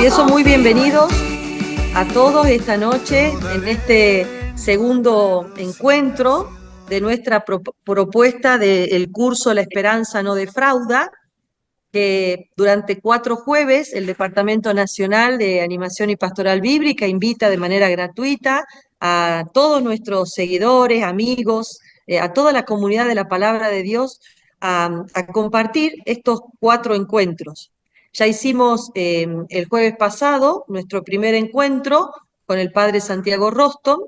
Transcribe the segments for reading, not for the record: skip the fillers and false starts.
Empiezo muy bienvenidos a todos esta noche en este segundo encuentro de nuestra propuesta del curso La Esperanza no defrauda, que durante 4 jueves el Departamento Nacional de Animación y Pastoral Bíblica invita de manera gratuita a todos nuestros seguidores, amigos, a toda la comunidad de la Palabra de Dios a compartir estos 4 encuentros. Ya hicimos el jueves pasado nuestro primer encuentro con el Padre Santiago Rostom,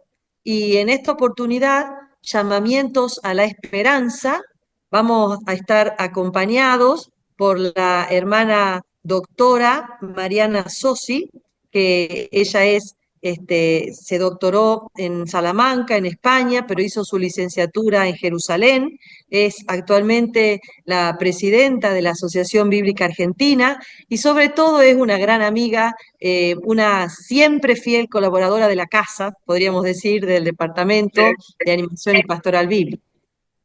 y en esta oportunidad, llamamientos a la esperanza, vamos a estar acompañados por la hermana doctora Mariana Sosi, que ella se doctoró en Salamanca, en España, pero hizo su licenciatura en Jerusalén. Es actualmente la presidenta de la Asociación Bíblica Argentina y sobre todo es una gran amiga, una siempre fiel colaboradora de la casa, podríamos decir, del Departamento de Animación y Pastoral Bíblica.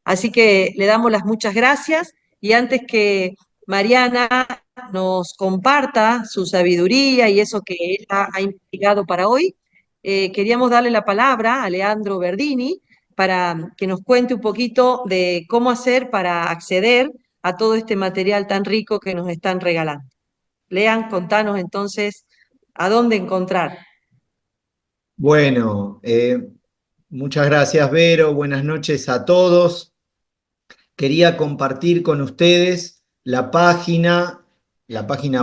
Así que le damos las muchas gracias, y antes que Mariana nos comparta su sabiduría y eso que ella ha investigado para hoy, queríamos darle la palabra a Leandro Verdini para que nos cuente un poquito de cómo hacer para acceder a todo este material tan rico que nos están regalando. Lean, contanos entonces a dónde encontrar. Bueno, muchas gracias, Vero. Buenas noches a todos. Quería compartir con ustedes la página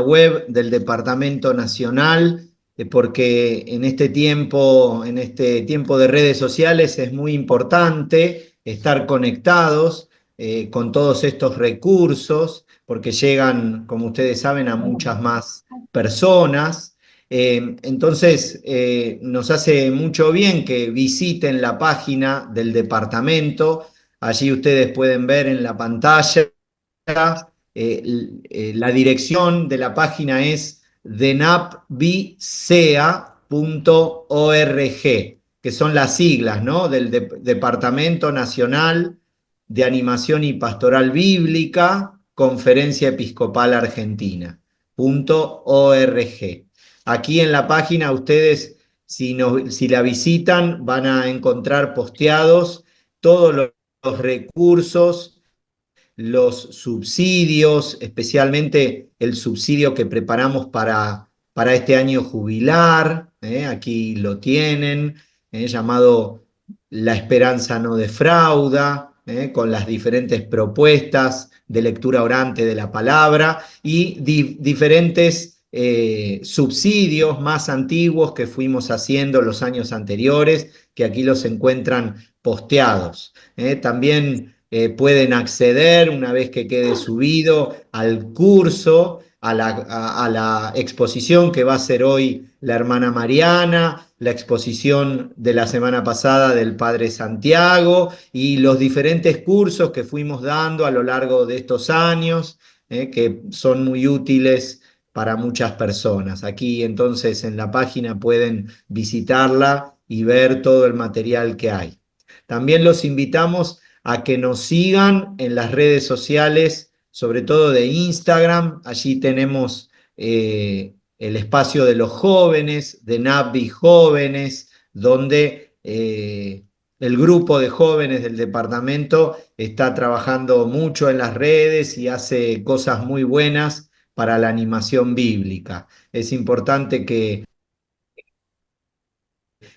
web del Departamento Nacional, porque en este tiempo de redes sociales es muy importante estar conectados con todos estos recursos, porque llegan, como ustedes saben, a muchas más personas. Entonces, nos hace mucho bien que visiten la página del departamento. Allí ustedes pueden ver en la pantalla, la dirección de la página es denapbicea.org, que son las siglas, ¿no?, del Departamento Nacional de Animación y Pastoral Bíblica, Conferencia Episcopal Argentina, .org. Aquí en la página ustedes, si la visitan, van a encontrar posteados todos los recursos, los subsidios, especialmente el subsidio que preparamos para este año jubilar. Aquí lo tienen, llamado La Esperanza no defrauda, con las diferentes propuestas de lectura orante de la palabra y diferentes subsidios más antiguos que fuimos haciendo los años anteriores, que aquí los encuentran posteados. También pueden acceder, una vez que quede subido, al curso, a la exposición que va a hacer hoy la hermana Mariana, la exposición de la semana pasada del Padre Santiago y los diferentes cursos que fuimos dando a lo largo de estos años, que son muy útiles para muchas personas. Aquí entonces en la página pueden visitarla y ver todo el material que hay. También los invitamos a que nos sigan en las redes sociales, sobre todo de Instagram. Allí tenemos el espacio de los jóvenes, de NAPBI Jóvenes, donde el grupo de jóvenes del departamento está trabajando mucho en las redes y hace cosas muy buenas para la animación bíblica. Es importante que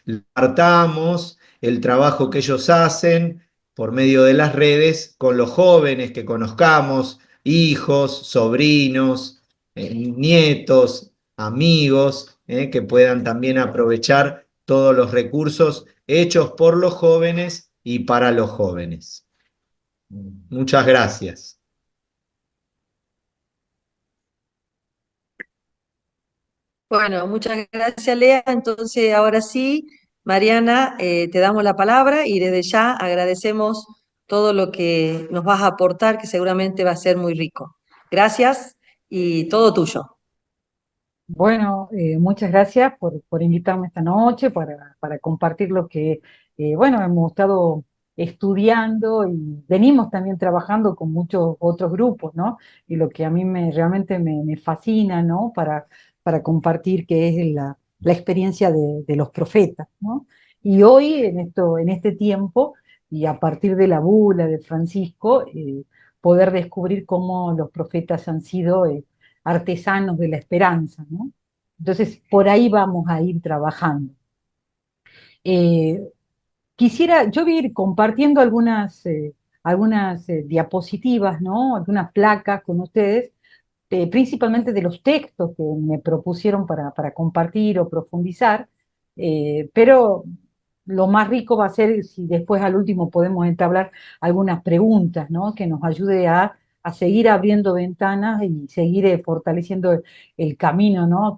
compartamos el trabajo que ellos hacen por medio de las redes con los jóvenes que conozcamos, hijos, sobrinos, nietos, amigos, que puedan también aprovechar todos los recursos hechos por los jóvenes y para los jóvenes. Muchas gracias. Bueno, muchas gracias, Lea. Entonces, ahora sí, Mariana, te damos la palabra y desde ya agradecemos todo lo que nos vas a aportar, que seguramente va a ser muy rico. Gracias y todo tuyo. Bueno, muchas gracias por invitarme esta noche para compartir lo que, bueno, hemos estado estudiando y venimos también trabajando con muchos otros grupos, ¿no? Y lo que a mí realmente me fascina, ¿no? para compartir, que es la experiencia de los profetas, ¿no? Y hoy, en este tiempo, y a partir de la bula de Francisco, poder descubrir cómo los profetas han sido artesanos de la esperanza, ¿no? Entonces, por ahí vamos a ir trabajando. Eh, yo voy a ir compartiendo algunas diapositivas, ¿no? Algunas placas con ustedes, principalmente de los textos que me propusieron para compartir o profundizar, pero lo más rico va a ser si después al último podemos entablar algunas preguntas, ¿no? Que nos ayude a seguir abriendo ventanas y seguir fortaleciendo el camino, ¿no?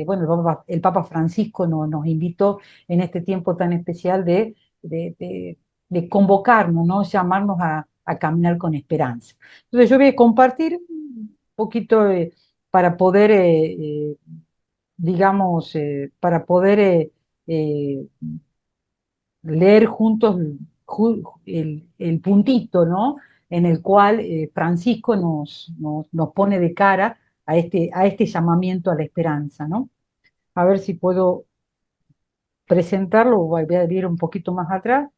Bueno, el Papa Francisco nos invitó en este tiempo tan especial de, de- de convocarnos, ¿no? Llamarnos a caminar con esperanza. Entonces yo voy a compartir un poquito para poder, digamos, para poder eh, leer juntos el puntito, ¿no? En el cual Francisco nos pone de cara a este llamamiento a la esperanza, ¿no? A ver si puedo presentarlo, voy a ir un poquito más atrás.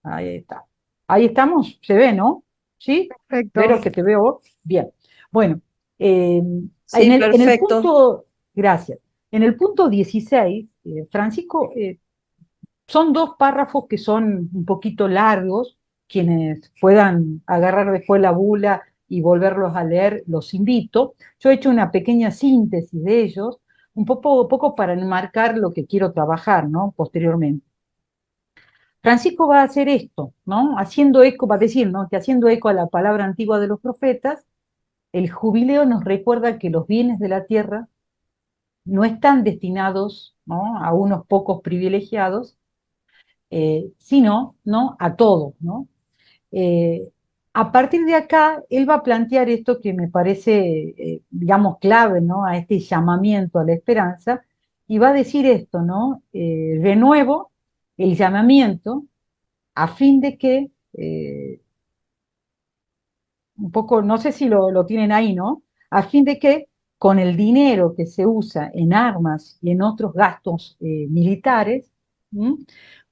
Ahí está. Ahí estamos, se ve, ¿no? ¿Sí? Pero Perfecto. que te veo bien. Bueno, eh, Sí, en el perfecto. punto, gracias. En el punto 16, Francisco, son dos párrafos que son un poquito largos. Quienes puedan agarrar después la bula y volverlos a leer, los invito. Yo he hecho una pequeña síntesis de ellos, un poco para enmarcar lo que quiero trabajar, ¿no? Posteriormente. Francisco va a hacer esto, ¿no? Haciendo eco, va a decir, ¿no? Que haciendo eco a la palabra antigua de los profetas, el jubileo nos recuerda que los bienes de la tierra no están destinados, ¿no? A unos pocos privilegiados, sino, ¿no? A todos, ¿no? Eh, a partir de acá, él va a plantear esto que me parece, digamos, clave, ¿no? A este llamamiento a la esperanza, y va a decir esto, ¿no? Renuevo el llamamiento a fin de que, un poco, no sé si lo tienen ahí, ¿no? A fin de que con el dinero que se usa en armas y en otros gastos militares, ¿m?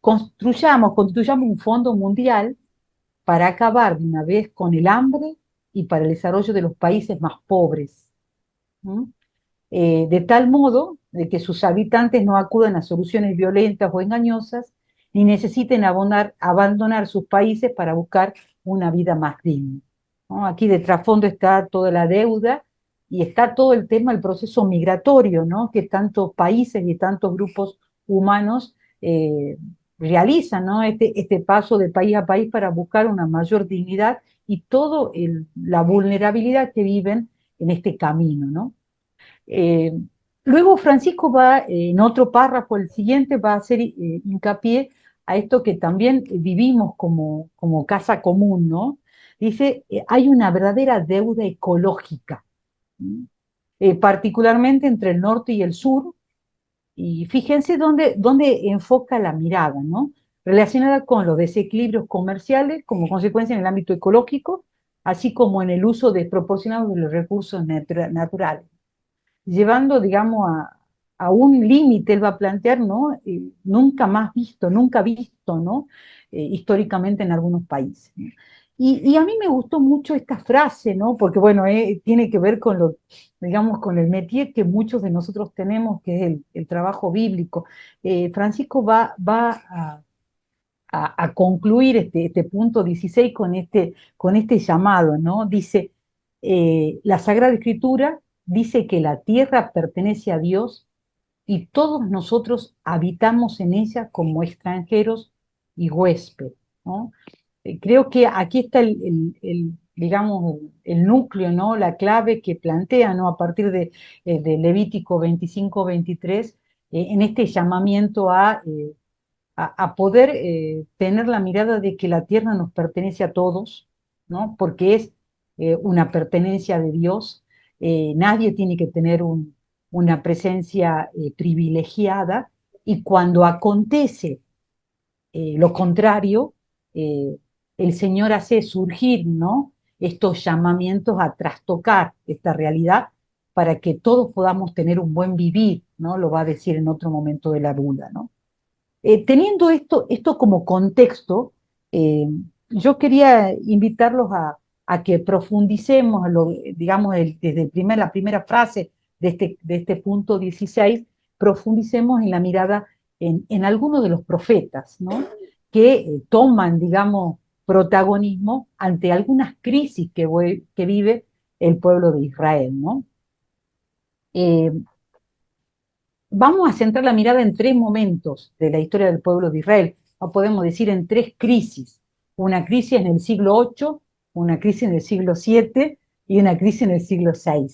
Construyamos un fondo mundial para acabar de una vez con el hambre y para el desarrollo de los países más pobres. ¿M? De tal modo de que sus habitantes no acudan a soluciones violentas o engañosas, ni necesiten abandonar sus países para buscar una vida más digna, ¿no? Aquí de trasfondo está toda la deuda y está todo el tema del proceso migratorio, ¿no? Que tantos países y tantos grupos humanos realizan, ¿no? Este paso de país a país para buscar una mayor dignidad y toda la vulnerabilidad que viven en este camino, ¿no? Eh, Luego Francisco va, en otro párrafo, el siguiente, va a hacer hincapié a esto que también vivimos como casa común, ¿no? Dice, hay una verdadera deuda ecológica, ¿sí? Particularmente entre el norte y el sur, y fíjense dónde enfoca la mirada, ¿no? Relacionada con los desequilibrios comerciales como consecuencia en el ámbito ecológico, así como en el uso desproporcionado de los recursos naturales, llevando, digamos, a un límite, él va a plantear, ¿no? Nunca visto, ¿no? Históricamente en algunos países, ¿no? Y a mí me gustó mucho esta frase, ¿no? Porque, bueno, tiene que ver con digamos, con el métier que muchos de nosotros tenemos, que es el trabajo bíblico. Francisco va a concluir este punto 16 con este llamado, ¿no? Dice, la Sagrada Escritura dice que la tierra pertenece a Dios y todos nosotros habitamos en ella como extranjeros y huéspedes, ¿no? Creo que aquí está digamos, el núcleo, ¿no? La clave que plantea, ¿no? A partir de Levítico 25-23, en este llamamiento a poder tener la mirada de que la tierra nos pertenece a todos, ¿no? Porque es una pertenencia de Dios. Nadie tiene que tener una presencia privilegiada, y cuando acontece lo contrario, eh, el Señor hace surgir, ¿no? Estos llamamientos a trastocar esta realidad para que todos podamos tener un buen vivir, ¿no? Lo va a decir en otro momento de la Bula, ¿no? Teniendo esto como contexto, eh, yo quería invitarlos a que profundicemos, digamos, desde la primera frase de este punto 16, profundicemos en la mirada en algunos de los profetas, ¿no? Que toman, digamos, protagonismo ante algunas crisis que vive el pueblo de Israel, ¿no? Eh, Vamos a centrar la mirada en tres momentos de la historia del pueblo de Israel, o podemos decir en tres crisis. Una crisis en el siglo VIII, una crisis en el siglo VII y una crisis en el siglo VI.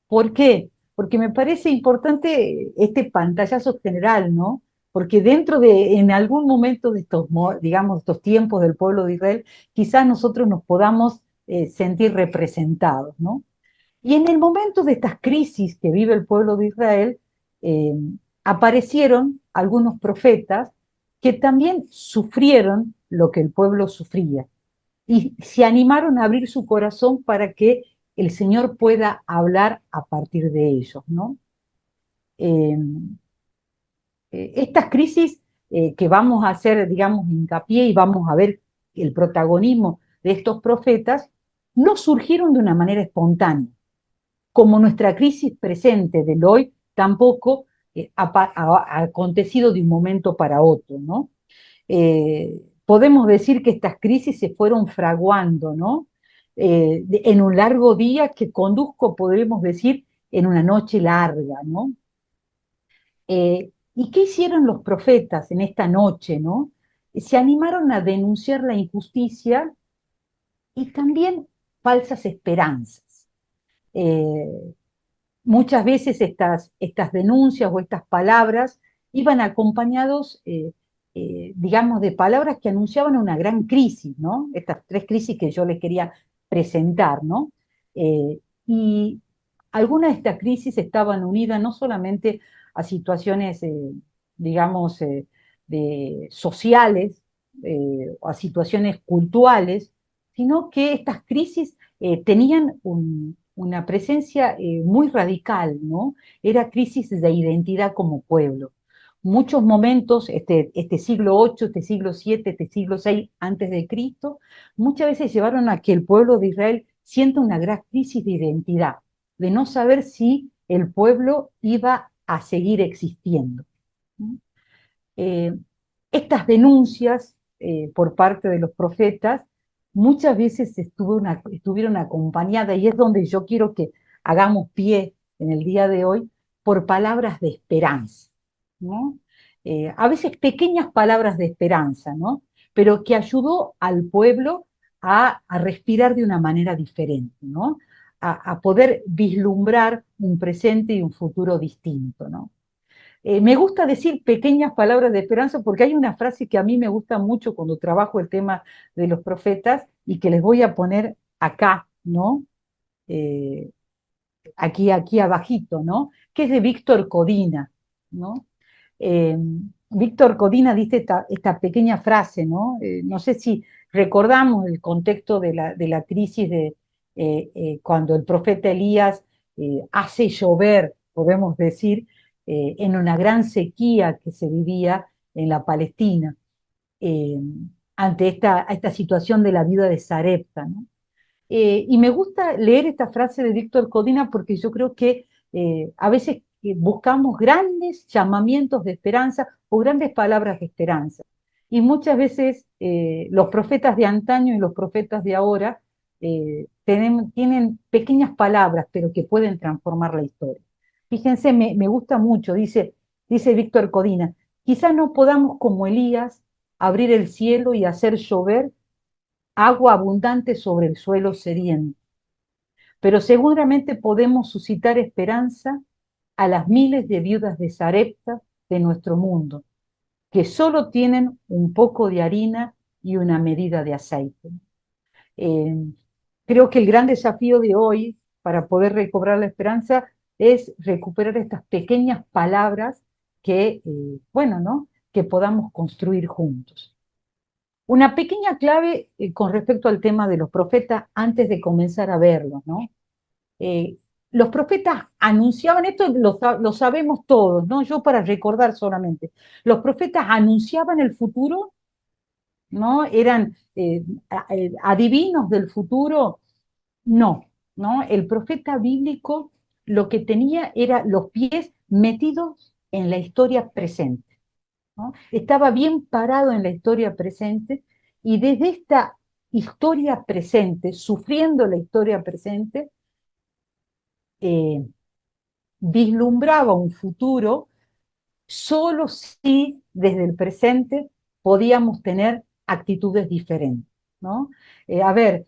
¿Por qué? Porque me parece importante este pantallazo general, ¿no? Porque en algún momento de estos, digamos, estos tiempos del pueblo de Israel, quizás nosotros nos podamos sentir representados, ¿no? Y en el momento de estas crisis que vive el pueblo de Israel, eh, aparecieron algunos profetas que también sufrieron lo que el pueblo sufría y se animaron a abrir su corazón para que el Señor pueda hablar a partir de ellos, ¿no? Eh, Estas crisis que vamos a hacer, digamos, hincapié y vamos a ver el protagonismo de estos profetas, no surgieron de una manera espontánea como nuestra crisis presente del hoy tampoco ha acontecido de un momento para otro, ¿no? Podemos decir que estas crisis se fueron fraguando, ¿no? En un largo día que conduzco, podríamos decir, en una noche larga, ¿no? ¿Y qué hicieron los profetas en esta noche, ¿no? Se animaron a denunciar la injusticia y también falsas esperanzas. Eh, Muchas veces estas denuncias o estas palabras iban acompañados, digamos, de palabras que anunciaban una gran crisis, ¿no? Estas tres crisis que yo les quería presentar, ¿no? Y algunas de estas crisis estaban unidas no solamente a situaciones, digamos, sociales, o a situaciones culturales, sino que estas crisis tenían una presencia muy radical, ¿no? Era crisis de identidad como pueblo. Muchos momentos, este siglo VIII, este siglo VII, este siglo VI antes de Cristo, muchas veces llevaron a que el pueblo de Israel sienta una gran crisis de identidad, de no saber si el pueblo iba a seguir existiendo. Eh, Estas denuncias por parte de los profetas muchas veces estuvieron acompañadas, y es donde yo quiero que hagamos pie en el día de hoy, por palabras de esperanza, ¿no? A veces pequeñas palabras de esperanza, ¿no? Pero que ayudó al pueblo a respirar de una manera diferente, ¿no? A poder vislumbrar un presente y un futuro distinto, ¿no? Me gusta decir pequeñas palabras de esperanza porque hay una frase que a mí me gusta mucho cuando trabajo el tema de los profetas y que les voy a poner acá, ¿no? Eh, aquí abajito, ¿no? Que es de Víctor Codina, ¿no? Eh, Víctor Codina dice esta pequeña frase, ¿no? No sé si recordamos el contexto de la crisis de cuando el profeta Elías hace llover, podemos decir, en una gran sequía que se vivía en la Palestina, eh, ante esta situación de la viuda de Sarepta, ¿no? Y me gusta leer esta frase de Víctor Codina porque yo creo que a veces buscamos grandes llamamientos de esperanza o grandes palabras de esperanza. Y muchas veces los profetas de antaño y los profetas de ahora tienen pequeñas palabras, pero que pueden transformar la historia. Fíjense, me gusta mucho, dice Víctor Codina, quizás no podamos como Elías abrir el cielo y hacer llover agua abundante sobre el suelo sediento, pero seguramente podemos suscitar esperanza a las miles de viudas de Sarepta de nuestro mundo, que solo tienen un poco de harina y una medida de aceite. Eh, Creo que el gran desafío de hoy para poder recobrar la esperanza es recuperar estas pequeñas palabras que, bueno, ¿no? Que podamos construir juntos. Una pequeña clave con respecto al tema de los profetas antes de comenzar a verlos, ¿no? los profetas anunciaban, esto lo sabemos todos, ¿no? Yo para recordar solamente, los profetas anunciaban el futuro, ¿no? Eran adivinos del futuro, no, ¿no? El profeta bíblico lo que tenía era los pies metidos en la historia presente, ¿no? Estaba bien parado en la historia presente y desde esta historia presente, sufriendo la historia presente, eh, vislumbraba un futuro solo si desde el presente podíamos tener actitudes diferentes, ¿no? A ver,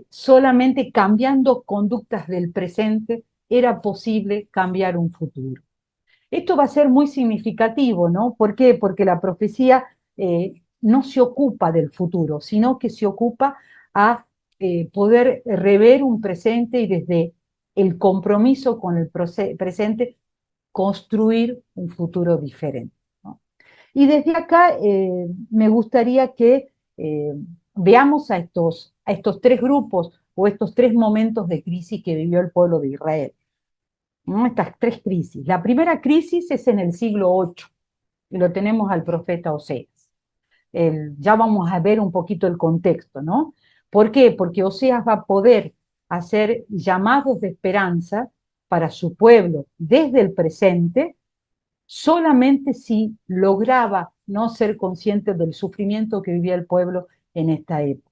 solamente cambiando conductas del presente era posible cambiar un futuro. Esto va a ser muy significativo, ¿no? ¿Por qué? Porque la profecía no se ocupa del futuro, sino que se ocupa a poder rever un presente y desde el compromiso con el presente construir un futuro diferente, ¿no? Y desde acá me gustaría que veamos a estos tres grupos o estos tres momentos de crisis que vivió el pueblo de Israel, ¿no? Estas tres crisis. La primera crisis es en el siglo 8 y lo tenemos al profeta Oseas. Ya vamos a ver un poquito el contexto, ¿no? ¿Por qué? Porque Oseas va a poder hacer llamados de esperanza para su pueblo desde el presente, solamente si lograba no ser consciente del sufrimiento que vivía el pueblo en esta época.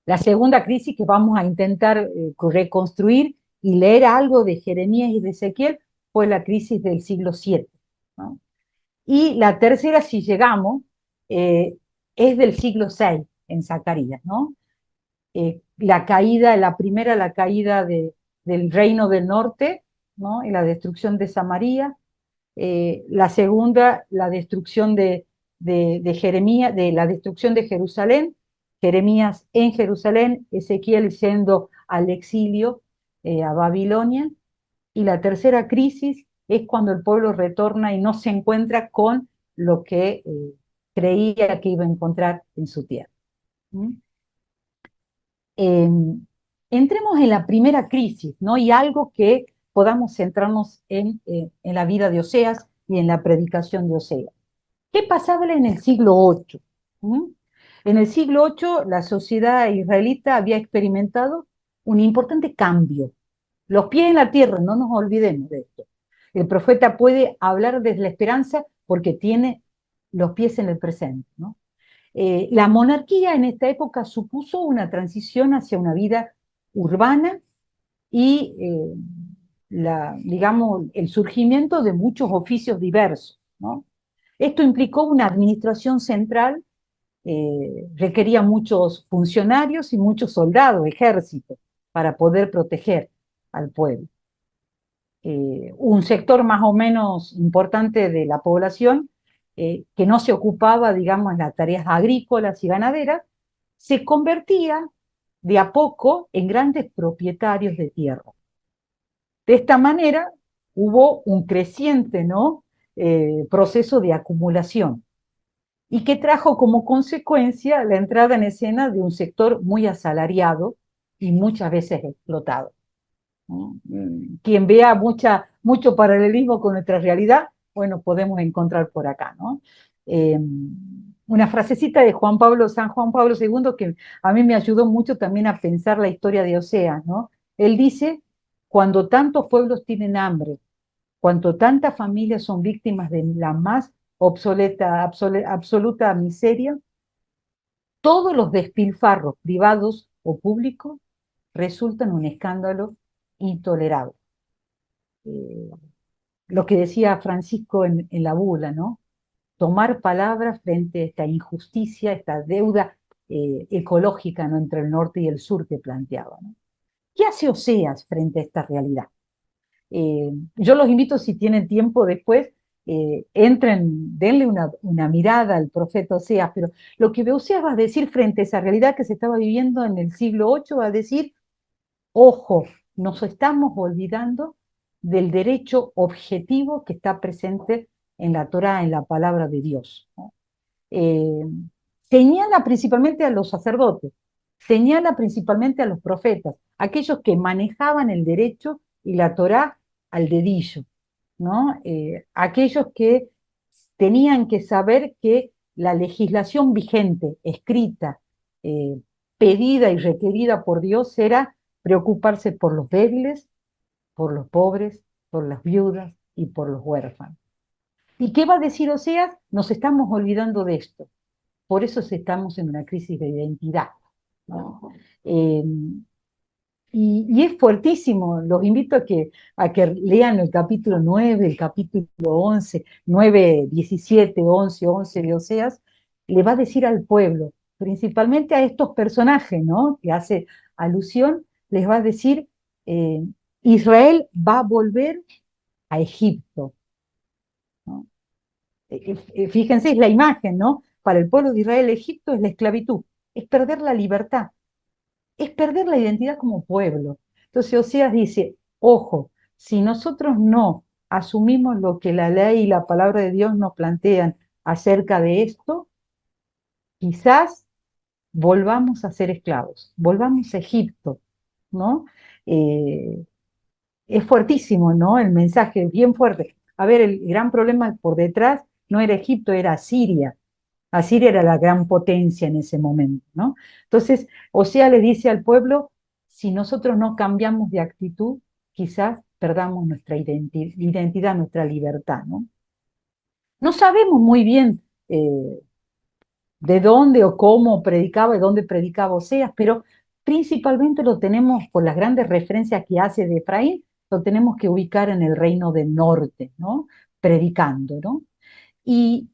La segunda crisis que vamos a intentar reconstruir y leer algo de Jeremías y de Ezequiel fue la crisis del siglo 7, ¿no? Y la tercera, si llegamos, es del siglo 6 en Zacarías, ¿no? La caída, la primera, la caída del reino del norte, ¿no? Y la destrucción de Samaria. La segunda, la destrucción de Jeremías, de la destrucción de Jerusalén, Jeremías en Jerusalén, Ezequiel yendo al exilio a Babilonia, y la tercera crisis es cuando el pueblo retorna y no se encuentra con lo que creía que iba a encontrar en su tierra. ¿Mm? Entremos en la primera crisis, ¿no? Y algo que podamos centrarnos en la vida de Oseas y en la predicación de Oseas. ¿Qué pasaba en el siglo 8? En el siglo 8 la sociedad israelita había experimentado un importante cambio. Los pies en la tierra, no nos olvidemos de esto. El profeta puede hablar desde la esperanza porque tiene los pies en el presente, ¿no? La monarquía en esta época supuso una transición hacia una vida urbana y, digamos, el surgimiento de muchos oficios diversos, ¿no? Esto implicó una administración central, requería muchos funcionarios y muchos soldados, ejércitos, para poder proteger al pueblo. Un sector más o menos importante de la población que no se ocupaba, digamos, en las tareas agrícolas y ganaderas, se convertía de a poco en grandes propietarios de tierra. De esta manera hubo un creciente, ¿no? Proceso de acumulación y que trajo como consecuencia la entrada en escena de un sector muy asalariado y muchas veces explotado. Quien vea mucho paralelismo con nuestra realidad, bueno, podemos encontrar por acá, ¿no? Una frasecita de San Juan Pablo II que a mí me ayudó mucho también a pensar la historia de Oseas, ¿no? Él dice, cuando tantos pueblos tienen hambre, cuando tantas familias son víctimas de la más absoluta miseria, todos los despilfarros privados o públicos resultan un escándalo intolerable. Lo que decía Francisco en la bula, ¿no? Tomar palabras frente a esta injusticia, esta deuda ecológica, ¿no? Entre el norte y el sur que planteaba, ¿no? ¿Qué hace Oseas frente a esta realidad? Yo los invito, si tienen tiempo después, entren, denle una mirada al profeta Oseas, pero lo que Oseas va a decir frente a esa realidad que se estaba viviendo en el siglo 8, va a decir, ojo, nos estamos olvidando del derecho objetivo que está presente en la Torá, en la palabra de Dios, ¿no? Señala principalmente a los sacerdotes, señala principalmente a los profetas, aquellos que manejaban el derecho y la Torá al dedillo, ¿no? Aquellos que tenían que saber que la legislación vigente, escrita, eh, pedida y requerida por Dios era preocuparse por los débiles, por los pobres, por las viudas y por los huérfanos. ¿Y qué va a decir Oseas? Nos estamos olvidando de esto. Por eso estamos en una crisis de identidad, ¿no? Eh, y es fuertísimo, los invito a que lean el capítulo 9, el capítulo 11, 9, 17, 11, 11 de Oseas, le va a decir al pueblo, principalmente a estos personajes, ¿no? Que hace alusión, les va a decir, eh, Israel va a volver a Egipto, ¿no? Fíjense, es la imagen, ¿no? Para el pueblo de Israel, Egipto es la esclavitud, es perder la libertad, es perder la identidad como pueblo. Entonces Oseas dice, ojo, si nosotros no asumimos lo que la ley y la palabra de Dios nos plantean acerca de esto, quizás volvamos a ser esclavos, volvamos a Egipto, ¿no? Eh, es fuertísimo, ¿no? El mensaje, bien fuerte. A ver, el gran problema por detrás no era Egipto, era Siria. Asiria era la gran potencia en ese momento, ¿no? Entonces, Osea le dice al pueblo, si nosotros no cambiamos de actitud, quizás perdamos nuestra identidad, nuestra libertad, ¿no? No sabemos muy bien de dónde o cómo predicaba, de dónde predicaba Oseas, pero principalmente lo tenemos por las grandes referencias que hace de Efraín, lo tenemos que ubicar en el reino del norte, ¿no? Predicando, ¿no? Y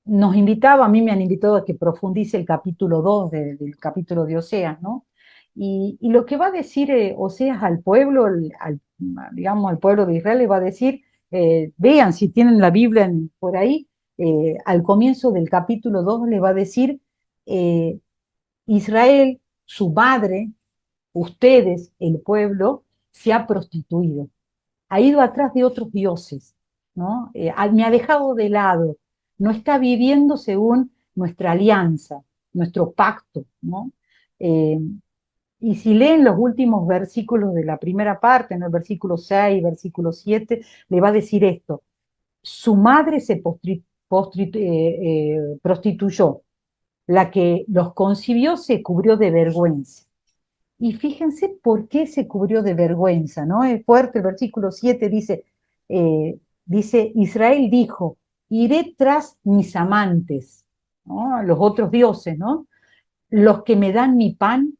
nos invitaba, a mí me han invitado a que profundice el capítulo 2 del capítulo de Oseas, ¿no? Y lo que va a decir Oseas al pueblo, digamos, al pueblo de Israel, le va a decir, vean si tienen la Biblia por ahí, al comienzo del capítulo 2 le va a decir, eh, Israel, su madre, ustedes, el pueblo, se ha prostituido, ha ido atrás de otros dioses, ¿no? Me ha dejado de lado, no está viviendo según nuestra alianza, nuestro pacto, ¿no? Eh, y si leen los últimos versículos de la primera parte, en el versículo 6, versículo 7, le va a decir esto, su madre se prostituyó, la que los concibió se cubrió de vergüenza. Y fíjense por qué se cubrió de vergüenza, ¿no? Es fuerte, el versículo 7 dice, Israel dijo, iré tras mis amantes, ¿no? Los otros dioses, ¿no? Los que me dan mi pan,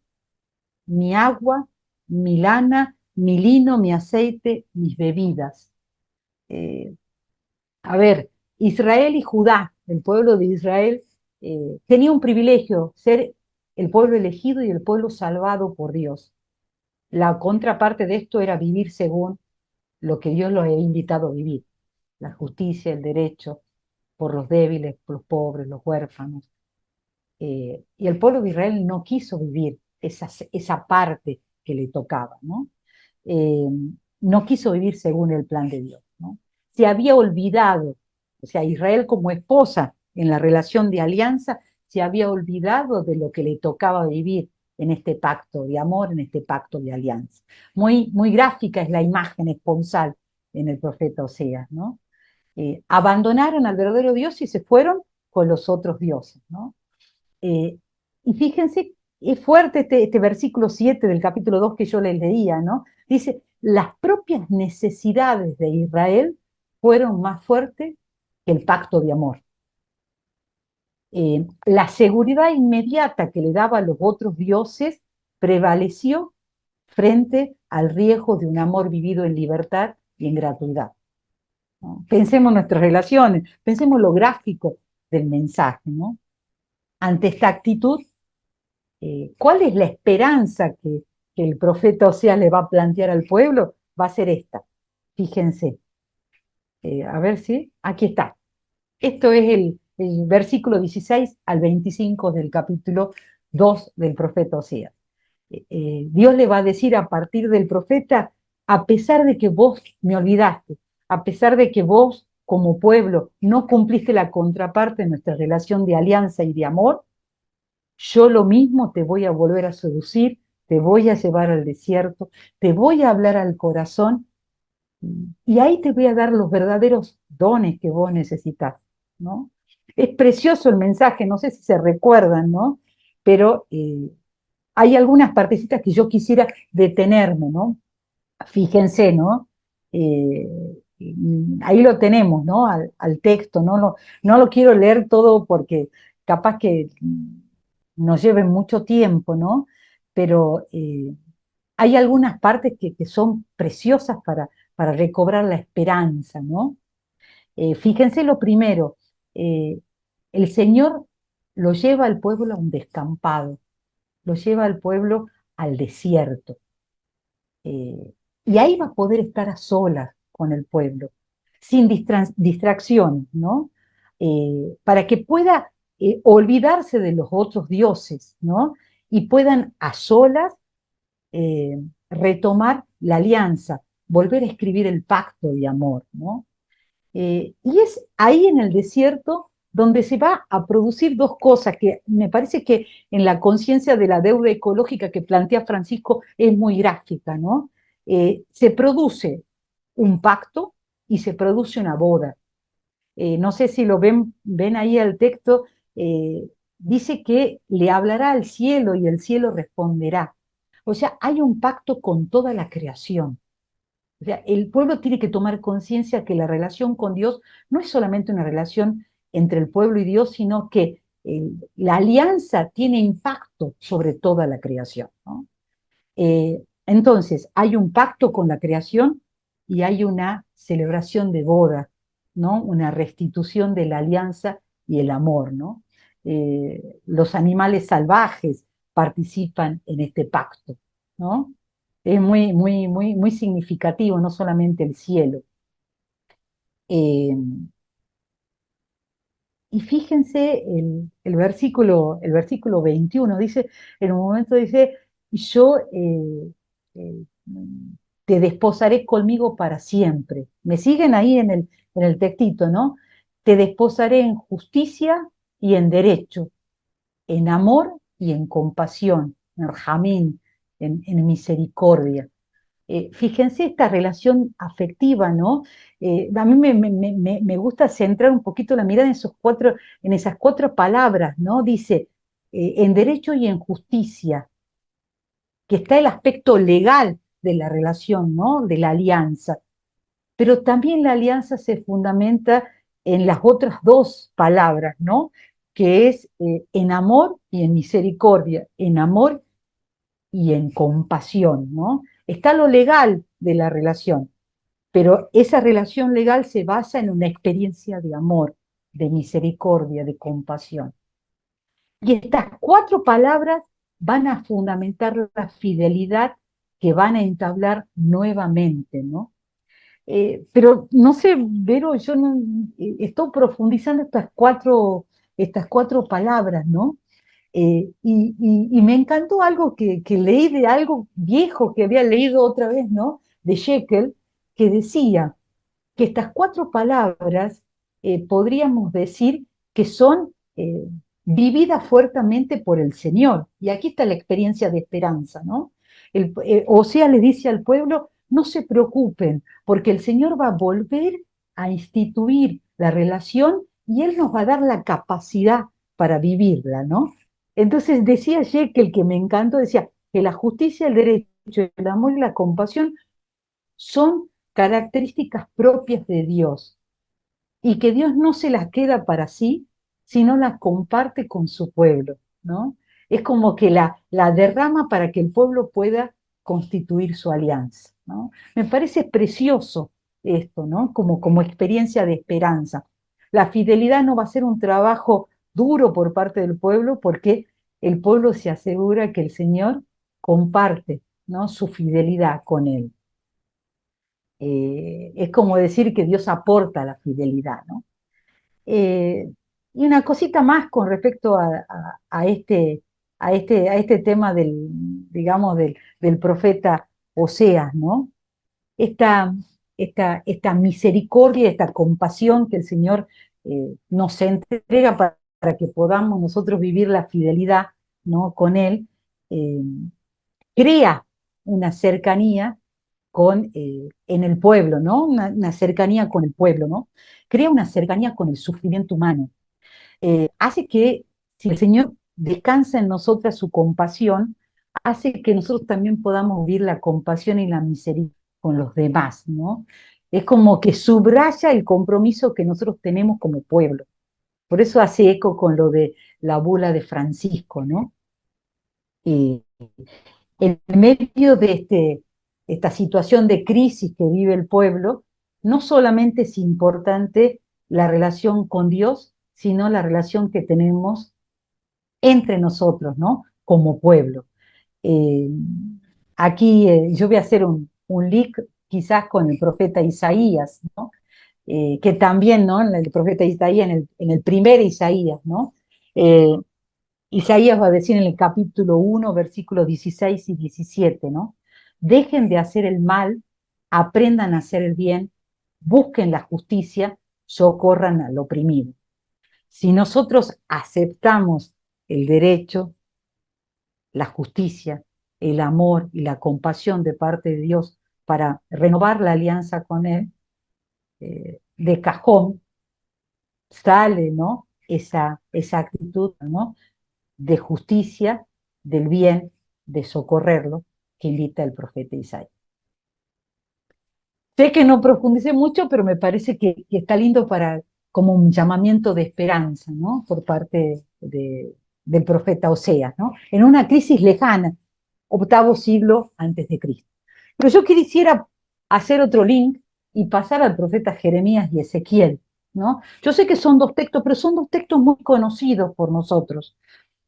mi agua, mi lana, mi lino, mi aceite, mis bebidas. Eh, a ver, Israel y Judá, el pueblo de Israel, tenía un privilegio, ser el pueblo elegido y el pueblo salvado por Dios. La contraparte de esto era vivir según lo que Dios los había invitado a vivir, la justicia, el derecho, por los débiles, por los pobres, los huérfanos. Y el pueblo de Israel no quiso vivir esa parte que le tocaba, ¿no? Eh, no quiso vivir según el plan de Dios, ¿no? Se había olvidado, o sea, Israel como esposa en la relación de alianza, se había olvidado de lo que le tocaba vivir en este pacto de amor, en este pacto de alianza. Muy, muy gráfica es la imagen esponsal en el profeta Oseas, ¿no? Abandonaron al verdadero Dios y se fueron con los otros dioses, ¿no? Eh, y fíjense, es fuerte este versículo 7 del capítulo 2 que yo les leía, ¿no? Dice, las propias necesidades de Israel fueron más fuertes que el pacto de amor. La seguridad inmediata que le daba a los otros dioses prevaleció frente al riesgo de un amor vivido en libertad y en gratuidad, ¿no? Pensemos en nuestras relaciones, pensemos lo gráfico del mensaje, ¿no? Ante esta actitud, ¿cuál es la esperanza que el profeta Oseas le va a plantear al pueblo? Va a ser esta. Fíjense. A ver si. Aquí está. Esto es el versículo 16 al 25 del capítulo 2 del profeta Oseas. Dios le va a decir a partir del profeta, a pesar de que vos me olvidaste, a pesar de que vos como pueblo no cumpliste la contraparte de nuestra relación de alianza y de amor, yo lo mismo te voy a volver a seducir, te voy a llevar al desierto, te voy a hablar al corazón y ahí te voy a dar los verdaderos dones que vos necesitas, ¿no? Es precioso el mensaje, no sé si se recuerdan, ¿no? Pero hay algunas partecitas que yo quisiera detenerme, ¿no? Fíjense, ¿no? Eh, ahí lo tenemos, ¿no? Al texto, no lo quiero leer todo porque capaz que nos lleve mucho tiempo, ¿no? Pero hay algunas partes que son preciosas para recobrar la esperanza, ¿no? Fíjense lo primero, eh, el Señor lo lleva al pueblo a un descampado, lo lleva al pueblo al desierto. eh, y ahí va a poder estar a solas con el pueblo, sin distracciones, ¿no? Para que pueda olvidarse de los otros dioses, ¿no? Y puedan a solas retomar la alianza, volver a escribir el pacto de amor, ¿no? Y es ahí en el desierto donde se va a producir dos cosas que me parece que en la conciencia de la deuda ecológica que plantea Francisco es muy gráfica, ¿no? Se produce un pacto y se produce una boda. No sé si lo ven ahí el texto, dice que le hablará al cielo y el cielo responderá. O sea, hay un pacto con toda la creación. O sea, el pueblo tiene que tomar conciencia que la relación con Dios no es solamente una relación entre el pueblo y Dios, sino que la alianza tiene impacto sobre toda la creación, ¿no? Entonces, hay un pacto con la creación y hay una celebración de boda, ¿no? Una restitución de la alianza y el amor, ¿no? Los animales salvajes participan en este pacto, ¿no? Es muy significativo, no solamente el cielo. Eh, y fíjense el versículo 21, dice, en un momento dice, yo eh, te desposaré conmigo para siempre. ¿Me siguen ahí en el textito, no? Te desposaré en justicia y en derecho, en amor y en compasión, en jamín, en misericordia. Fíjense esta relación afectiva, ¿no? A mí me gusta centrar un poquito la mirada en esas cuatro palabras, ¿no? Dice, en derecho y en justicia, que está el aspecto legal de la relación, ¿no? De la alianza. Pero también la alianza se fundamenta en las otras dos palabras, ¿no? Que es en amor y en misericordia, en amor y en compasión, ¿no? Está lo legal de la relación, pero esa relación legal se basa en una experiencia de amor, de misericordia, de compasión. Y estas cuatro palabras van a fundamentar la fidelidad que van a entablar nuevamente, ¿no? Pero no sé, Vero, yo no, estoy profundizando estas cuatro palabras, ¿no? Y me encantó algo que leí de algo viejo que había leído otra vez, ¿no? De Jekyll, que decía que estas cuatro palabras podríamos decir que son vividas fuertemente por el Señor. Y aquí está la experiencia de esperanza, ¿no? Oseas le dice al pueblo, no se preocupen, porque el Señor va a volver a instituir la relación y Él nos va a dar la capacidad para vivirla, ¿no? Entonces decía Jekyll, que me encantó, decía que la justicia, el derecho, el amor y la compasión son características propias de Dios y que Dios no se las queda para sí, sino las comparte con su pueblo, ¿no? Es como que la derrama para que el pueblo pueda constituir su alianza, ¿no? Me parece precioso esto, ¿no? Como experiencia de esperanza. La fidelidad no va a ser un trabajo duro por parte del pueblo porque el pueblo se asegura que el Señor comparte, ¿no? Su fidelidad con él. Es como decir que Dios aporta la fidelidad, ¿no? Eh, y una cosita más con respecto a este tema digamos, del profeta Oseas, ¿no? Esta, esta misericordia, esta compasión que el Señor nos entrega para que podamos nosotros vivir la fidelidad, ¿no? Con Él. eh, crea una cercanía en el pueblo, ¿no? Una cercanía con el pueblo, ¿no? Crea una cercanía con el sufrimiento humano. Hace que, si el Señor descansa en nosotras su compasión, hace que nosotros también podamos vivir la compasión y la misericordia con los demás, ¿no? Es como que subraya el compromiso que nosotros tenemos como pueblo. Por eso hace eco con lo de la bula de Francisco, ¿no? Y en medio de esta situación de crisis que vive el pueblo, no solamente es importante la relación con Dios, sino la relación que tenemos entre nosotros, ¿no? Como pueblo. Eh, Aquí yo voy a hacer un link quizás con el profeta Isaías, ¿no? Que también, ¿no? El profeta Isaías, en el primer Isaías, ¿no? Eh, Isaías va a decir en el capítulo 1, versículos 16 y 17, ¿no? Dejen de hacer el mal, aprendan a hacer el bien, busquen la justicia, socorran al oprimido. Si nosotros aceptamos el derecho, la justicia, el amor y la compasión de parte de Dios para renovar la alianza con Él, de cajón sale, ¿no? Esa actitud, ¿no? De justicia, del bien, de socorrerlo, que invita el profeta Isaías. Sé que no profundicé mucho, pero me parece que está lindo como un llamamiento de esperanza, ¿no? Por parte del profeta Oseas, ¿no? En una crisis lejana, octavo siglo antes de Cristo. Pero yo quisiera hacer otro link y pasar al profeta Jeremías y Ezequiel, ¿no? Yo sé que son dos textos, pero son dos textos muy conocidos por nosotros,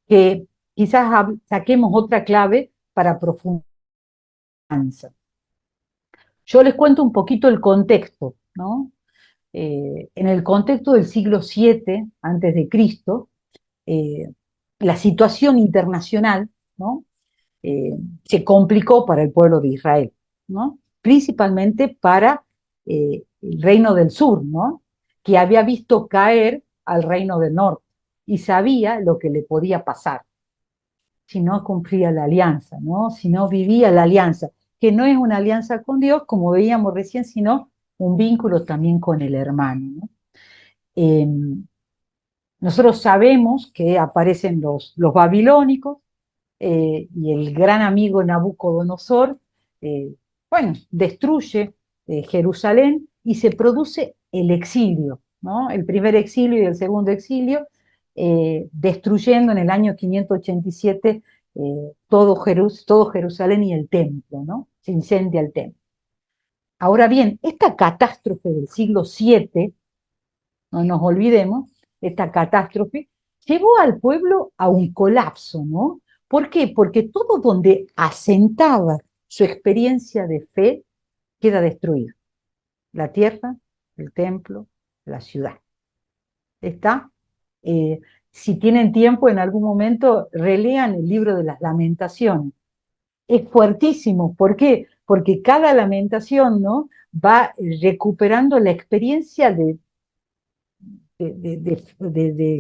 que quizás saquemos otra clave para profundizar. Yo les cuento un poquito el contexto, ¿no? En el contexto del siglo VII antes de Cristo, eh, la situación internacional, ¿no? Se complicó para el pueblo de Israel, ¿no? Principalmente para el reino del sur, ¿no? Que había visto caer al reino del norte y sabía lo que le podía pasar si no cumplía la alianza, ¿no? Si no vivía la alianza, que no es una alianza con Dios, como veíamos recién, sino un vínculo también con el hermano, ¿no? Eh, Nosotros sabemos que aparecen los babilónicos, y el gran amigo Nabucodonosor, bueno, destruye Jerusalén y se produce el exilio, ¿no? El primer exilio y el segundo exilio, destruyendo en el año 587 todo Jerusalén y el templo, ¿no? Se incendia el templo. Ahora bien, esta catástrofe del siglo VII, no nos olvidemos, esta catástrofe llevó al pueblo a un colapso, ¿no? ¿Por qué? Porque todo donde asentaba su experiencia de fe queda destruido. La tierra, el templo, la ciudad. ¿Está? Eh, si tienen tiempo, en algún momento relean el libro de las lamentaciones. Es fuertísimo. ¿Por qué? Porque cada lamentación, ¿no? Va recuperando la experiencia de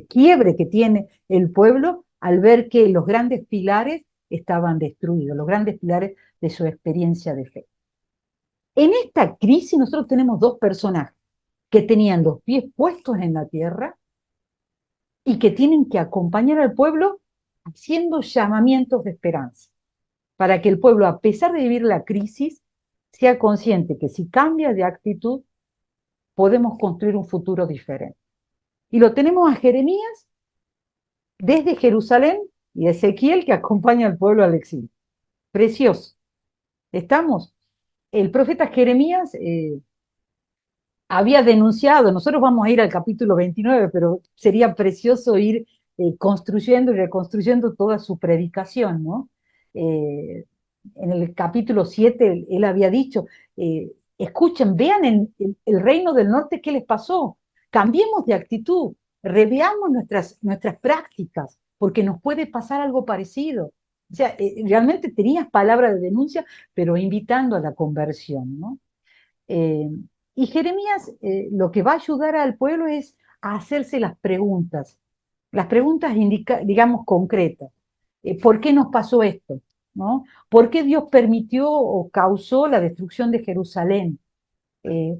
quiebre que tiene el pueblo al ver que los grandes pilares estaban destruidos, los grandes pilares de su experiencia de fe. En esta crisis nosotros tenemos dos personajes que tenían los pies puestos en la tierra y que tienen que acompañar al pueblo haciendo llamamientos de esperanza, para que el pueblo, a pesar de vivir la crisis, sea consciente que si cambia de actitud, podemos construir un futuro diferente. Y lo tenemos a Jeremías desde Jerusalén y Ezequiel que acompaña al pueblo al exilio. Precioso. ¿Estamos? El profeta Jeremías había denunciado, nosotros vamos a ir al capítulo 29, pero sería precioso ir construyendo y reconstruyendo toda su predicación, ¿no? En el capítulo 7 él había dicho, escuchen, vean en el reino del norte qué les pasó, cambiemos de actitud, reveamos nuestras prácticas, porque nos puede pasar algo parecido. O sea, realmente tenías palabras de denuncia, pero invitando a la conversión, ¿no? Eh, y Jeremías lo que va a ayudar al pueblo es a hacerse las preguntas digamos concretas. ¿Por qué nos pasó esto? ¿no? ¿Por qué Dios permitió o causó la destrucción de Jerusalén?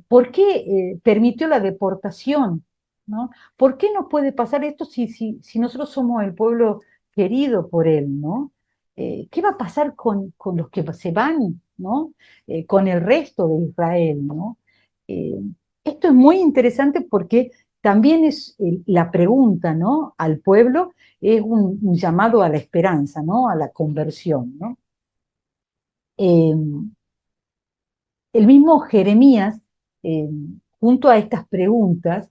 ¿Por qué permitió la deportación? ¿No? ¿Por qué no puede pasar esto si nosotros somos el pueblo querido por Él? ¿No? ¿Qué va a pasar con los que se van? ¿No? Con el resto de Israel, ¿no? Eh, Esto es muy interesante porque también es la pregunta, ¿no? Al pueblo es un llamado a la esperanza, ¿no? A la conversión, ¿no? Eh, el mismo Jeremías, eh, junto a estas preguntas,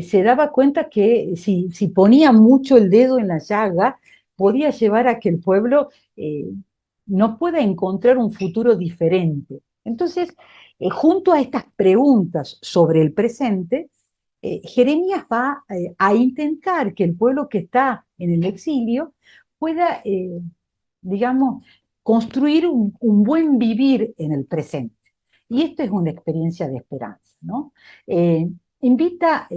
se daba cuenta que si ponía mucho el dedo en la llaga, podía llevar a que el pueblo no pueda encontrar un futuro diferente. Entonces, junto a estas preguntas sobre el presente, Jeremías va a intentar que el pueblo que está en el exilio pueda, digamos, construir un buen vivir en el presente. Y esto es una experiencia de esperanza, ¿no? Invita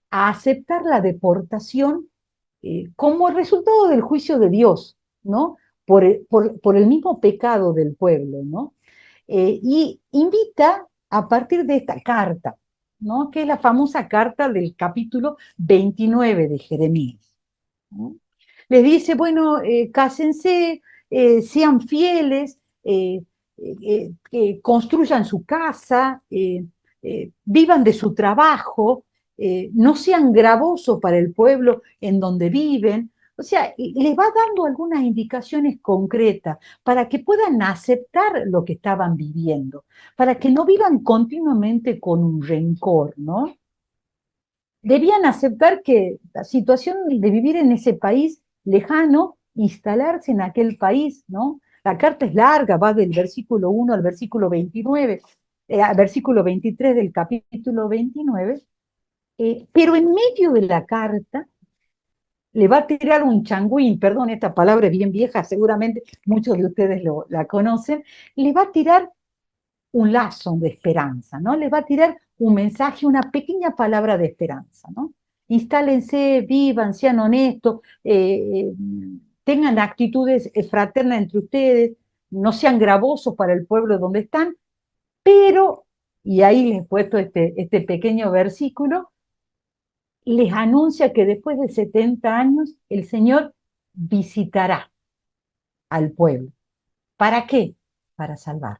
a aceptar la deportación como resultado del juicio de Dios, ¿no? Por el mismo pecado del pueblo, ¿no? Y invita a partir de esta carta, ¿no? Que es la famosa carta del capítulo 29 de Jeremías, ¿no? Les dice, bueno, cásense, sean fieles, construyan su casa, vivan de su trabajo, no sean gravosos para el pueblo en donde viven. O sea, les va dando algunas indicaciones concretas para que puedan aceptar lo que estaban viviendo, para que no vivan continuamente con un rencor, ¿no? Debían aceptar que la situación de vivir en ese país lejano, instalarse en aquel país, ¿no? La carta es larga, va del versículo 1 al versículo 29, al versículo 23 del capítulo 29, pero en medio de la carta le va a tirar un changüín, perdón, esta palabra es bien vieja, seguramente muchos de ustedes la conocen, le va a tirar un lazo de esperanza, ¿no? Les va a tirar un mensaje, una pequeña palabra de esperanza, ¿no? Instálense, vivan, sean honestos, tengan actitudes fraternas entre ustedes, no sean gravosos para el pueblo donde están, pero, y ahí les he puesto este pequeño versículo, les anuncia que después de 70 años el Señor visitará al pueblo. ¿Para qué? Para salvar,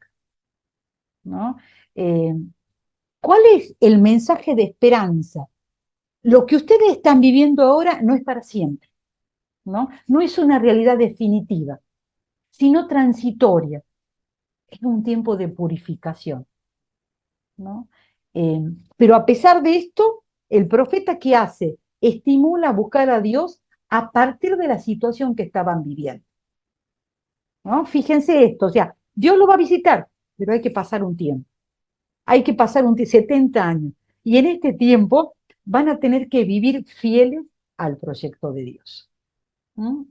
¿no? Eh, ¿Cuál es el mensaje de esperanza? Lo que ustedes están viviendo ahora no es para siempre, ¿no? No es una realidad definitiva, sino transitoria. Es un tiempo de purificación, ¿no? Eh, pero a pesar de esto, el profeta ¿qué hace? Estimula a buscar a Dios a partir de la situación que estaban viviendo, ¿no? Fíjense esto, o sea, Dios lo va a visitar, pero hay que pasar un tiempo. Hay que pasar 70 años. Y en este tiempo van a tener que vivir fieles al proyecto de Dios. ¿Mm?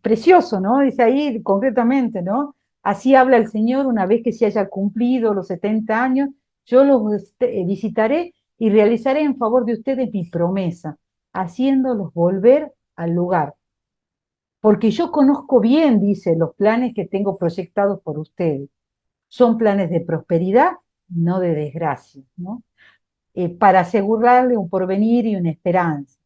Precioso, ¿no? Dice ahí concretamente, ¿no? Así habla el Señor una vez que se haya cumplido los 70 años, yo los visitaré y realizaré en favor de ustedes mi promesa, haciéndolos volver al lugar. Porque yo conozco bien, dice, los planes que tengo proyectados por ustedes. Son planes de prosperidad, no de desgracia, ¿no? Para asegurarle un porvenir y una esperanza.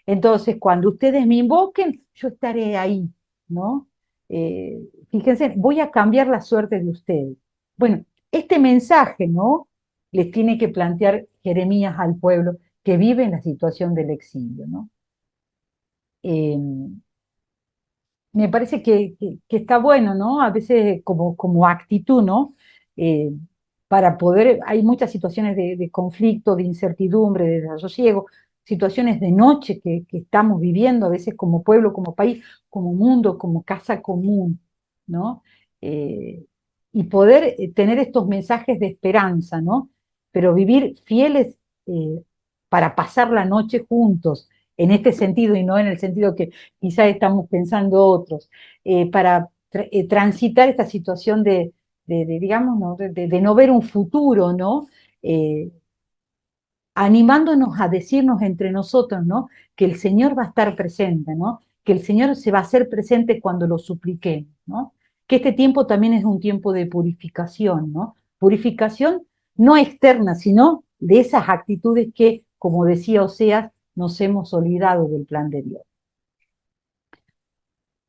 Entonces, cuando ustedes me invoquen, yo estaré ahí, ¿no? Fíjense, voy a cambiar la suerte de ustedes. Bueno, este mensaje, ¿no? Les tiene que plantear Jeremías al pueblo que vive en la situación del exilio, ¿no? Eh, Me parece que está bueno, ¿no? A veces como actitud, ¿no? Eh, para poder, hay muchas situaciones de conflicto, de incertidumbre, de desasosiego, situaciones de noche que estamos viviendo a veces como pueblo, como país, como mundo, como casa común, ¿no? Eh, y poder tener estos mensajes de esperanza, ¿no? Pero vivir fieles para pasar la noche juntos, en este sentido y no en el sentido que quizás estamos pensando otros, para transitar esta situación digamos, ¿no? De no ver un futuro, ¿no? Eh, Animándonos a decirnos entre nosotros, ¿no? Que el Señor va a estar presente, ¿no? que el Señor se va a hacer presente cuando lo supliquemos, ¿no? Que este tiempo también es un tiempo de purificación, ¿no? Purificación no externa, sino de esas actitudes que, como decía Oseas, nos hemos olvidado del plan de Dios.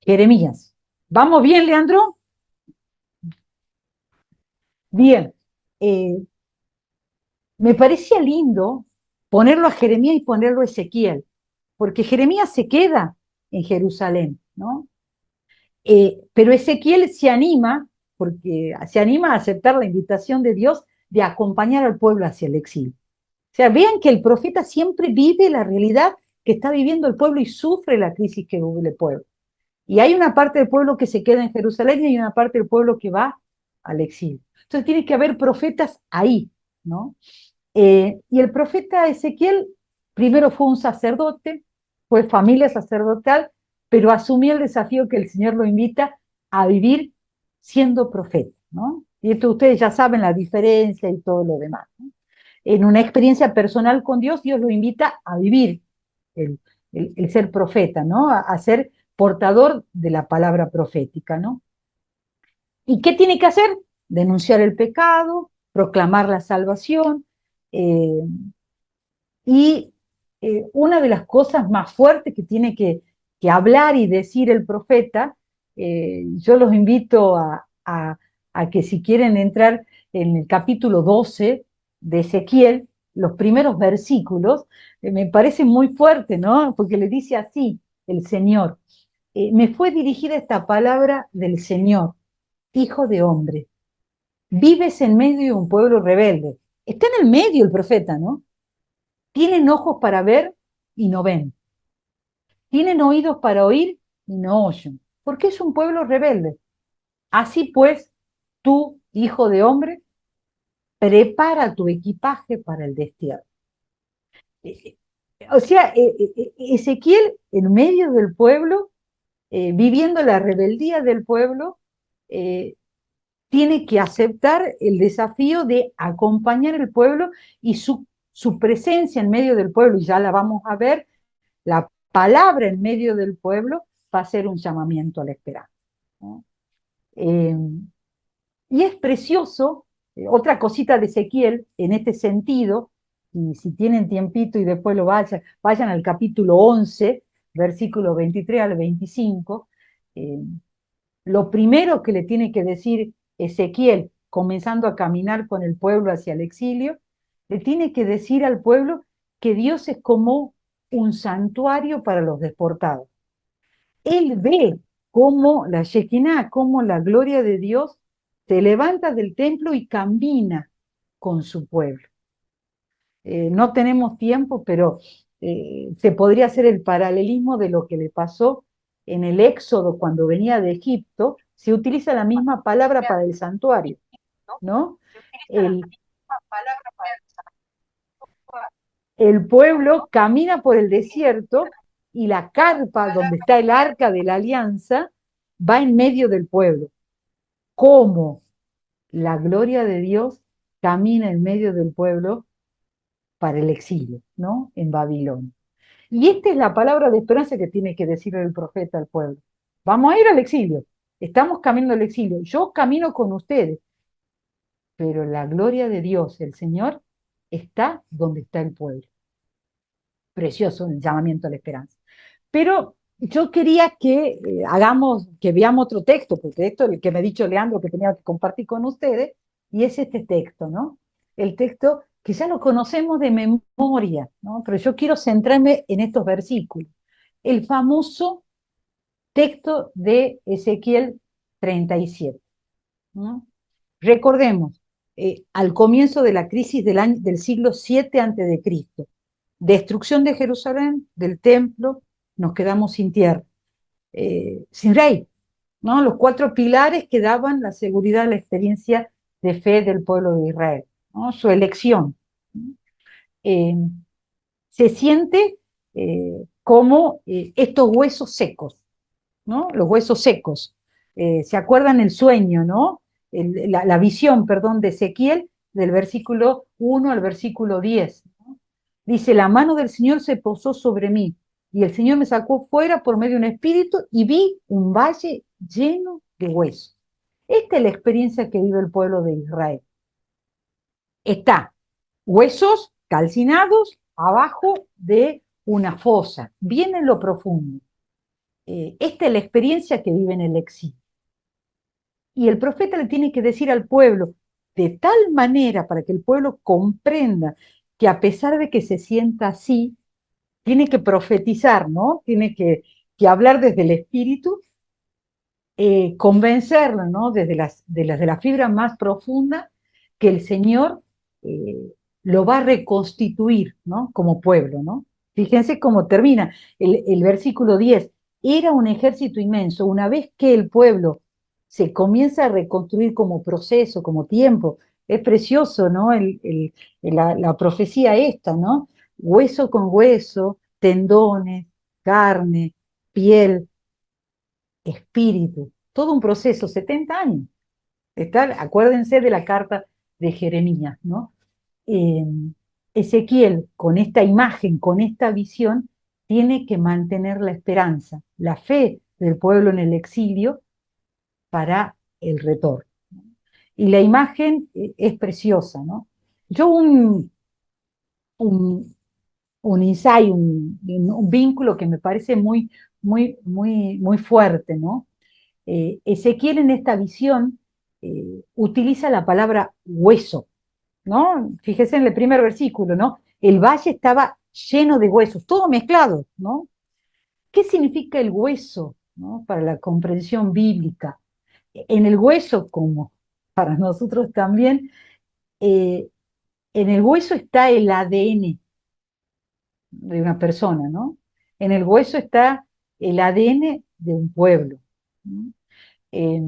Jeremías. ¿Vamos bien, Leandro? Bien. Me parecía lindo ponerlo a Jeremías y ponerlo a Ezequiel, porque Jeremías se queda en Jerusalén, ¿no? Pero Ezequiel se anima, porque se anima a aceptar la invitación de Dios de acompañar al pueblo hacia el exilio. O sea, vean que el profeta siempre vive la realidad que está viviendo el pueblo y sufre la crisis que vive el pueblo. Y hay una parte del pueblo que se queda en Jerusalén y hay una parte del pueblo que va al exilio. Entonces tiene que haber profetas ahí, ¿no? Y el profeta Ezequiel primero fue un sacerdote, fue familia sacerdotal, pero asumió el desafío que el Señor lo invita a vivir siendo profeta, ¿no? Y esto ustedes ya saben la diferencia y todo lo demás, ¿no? En una experiencia personal con Dios, Dios lo invita a vivir el, el ser profeta, ¿no? A ser portador de la palabra profética, ¿no? ¿Y qué tiene que hacer? Denunciar el pecado, proclamar la salvación, eh, y una de las cosas más fuertes que tiene que hablar y decir el profeta, yo los invito a que si quieren entrar en el capítulo 12 de Ezequiel, los primeros versículos, me parece muy fuerte, ¿no? Porque le dice así el Señor, me fue dirigida esta palabra del Señor, hijo de hombre, vives en medio de un pueblo rebelde. Está en el medio el profeta, ¿no? Tienen ojos para ver y no ven. Tienen oídos para oír y no oyen. Porque es un pueblo rebelde. Así pues, tú, hijo de hombre, prepara tu equipaje para el destierro. O sea, Ezequiel, en medio del pueblo, viviendo la rebeldía del pueblo, eh, tiene que aceptar el desafío de acompañar al pueblo y su presencia en medio del pueblo, y ya la vamos a ver, la palabra en medio del pueblo va a ser un llamamiento a la esperanza, ¿no? Y es precioso, otra cosita de Ezequiel en este sentido, y si tienen tiempito y después lo vayan al capítulo 11, versículo 23 al 25, lo primero que le tiene que decir Ezequiel, comenzando a caminar con el pueblo hacia el exilio, le tiene que decir al pueblo que Dios es como un santuario para los deportados. Él ve cómo la Shekinah, cómo la gloria de Dios se levanta del templo y camina con su pueblo. No tenemos tiempo, pero se podría hacer el paralelismo de lo que le pasó en el Éxodo cuando venía de Egipto. Se utiliza la misma palabra para el santuario, ¿no? El, el pueblo camina por el desierto y la carpa donde está el arca de la alianza va en medio del pueblo. ¿Cómo la gloria de Dios camina en medio del pueblo para el exilio, ¿no? En Babilonia. Y esta es la palabra de esperanza que tiene que decir el profeta al pueblo. Vamos a ir al exilio, estamos caminando al exilio, yo camino con ustedes, pero la gloria de Dios, el Señor, está donde está el pueblo. Precioso el llamamiento a la esperanza. Pero yo quería que que veamos otro texto, porque esto es el que me ha dicho Leandro que tenía que compartir con ustedes, y es este texto, ¿no? El texto que ya lo conocemos de memoria, ¿no? Pero yo quiero centrarme en estos versículos. El famoso texto de Ezequiel 37, ¿no? Recordemos, al comienzo de la crisis del siglo 7 antes de Cristo, destrucción de Jerusalén, del templo, nos quedamos sin tierra, sin rey, ¿no? Los 4 pilares que daban la seguridad, la experiencia de fe del pueblo de Israel, ¿no? Su elección. Eh, Se siente como estos huesos secos, ¿no? Los huesos secos. ¿Se acuerdan el sueño, ¿no? La visión, perdón, de Ezequiel, del versículo 1 al versículo 10, ¿no? Dice, la mano del Señor se posó sobre mí y el Señor me sacó fuera por medio de un espíritu y vi un valle lleno de huesos. Esta es la experiencia que vive el pueblo de Israel. Está huesos calcinados abajo de una fosa, bien en lo profundo. Esta es la experiencia que vive en el exilio. Y el profeta le tiene que decir al pueblo, de tal manera para que el pueblo comprenda que a pesar de que se sienta así, tiene que profetizar, ¿no? Tiene que hablar desde el espíritu, convencerlo, ¿no? Desde de la fibra más profunda, que el Señor lo va a reconstituir, ¿no? Como pueblo, ¿no? Fíjense cómo termina el versículo 10. Era un ejército inmenso. Una vez que el pueblo se comienza a reconstruir como proceso, como tiempo, es precioso, ¿no? La profecía esta, ¿no? Hueso con hueso, tendones, carne, piel, espíritu, todo un proceso, 70 años. Acuérdense de la carta de Jeremías, ¿no? Eh, Ezequiel, con esta imagen, con esta visión, tiene que mantener la esperanza, la fe del pueblo en el exilio para el retorno. Y la imagen es preciosa, ¿no? Yo un, un insight, un vínculo que me parece muy fuerte, ¿no? Ezequiel en esta visión utiliza la palabra hueso, ¿no? Fíjese en el primer versículo, ¿no? El valle estaba lleno de huesos, todo mezclado, ¿no? ¿Qué significa el hueso, ¿no? Para la comprensión bíblica? En el hueso, como para nosotros también, eh, en el hueso está el ADN de una persona, ¿no? En el hueso está el ADN de un pueblo, ¿no? eh,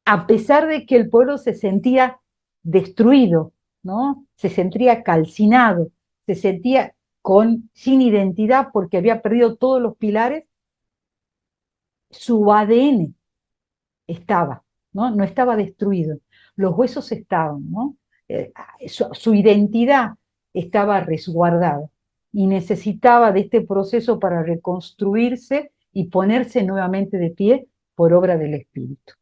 a pesar de que el pueblo se sentía destruido, ¿no? Se sentía calcinado, se sentía sin identidad porque había perdido todos los pilares, su ADN estaba, ¿no? No estaba destruido, los huesos estaban, ¿no? Su identidad estaba resguardada y necesitaba de este proceso para reconstruirse y ponerse nuevamente de pie por obra del Espíritu,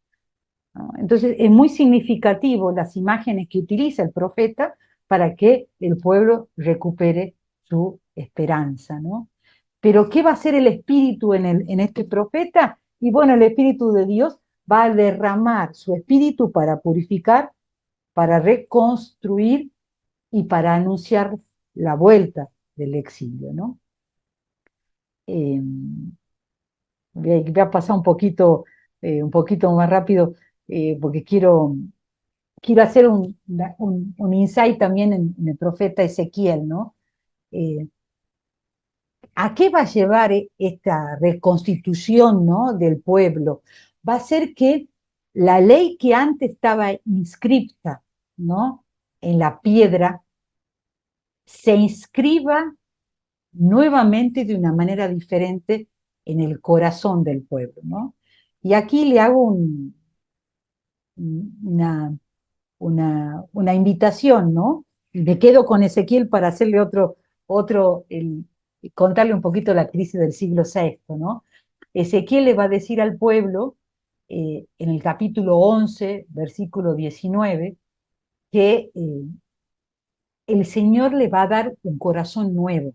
¿no? Entonces es muy significativo las imágenes que utiliza el profeta para que el pueblo recupere su esperanza, ¿no? Pero ¿qué va a hacer el Espíritu en este profeta? Y bueno, el Espíritu de Dios va a derramar su Espíritu para purificar, para reconstruir y para anunciar la vuelta del exilio, ¿no? Eh, voy a pasar un poquito más rápido porque quiero hacer un insight también en el profeta Ezequiel, ¿no? Eh, ¿A qué va a llevar esta reconstitución, ¿no? Del pueblo? Va a ser que la ley que antes estaba inscripta, ¿no? En la piedra, se inscriba nuevamente de una manera diferente en el corazón del pueblo, ¿no? Y aquí le hago una, una invitación, ¿no? Y me quedo con Ezequiel para hacerle contarle un poquito la crisis del siglo VI, ¿no? Ezequiel le va a decir al pueblo, en el capítulo 11, versículo 19, que el Señor le va a dar un corazón nuevo.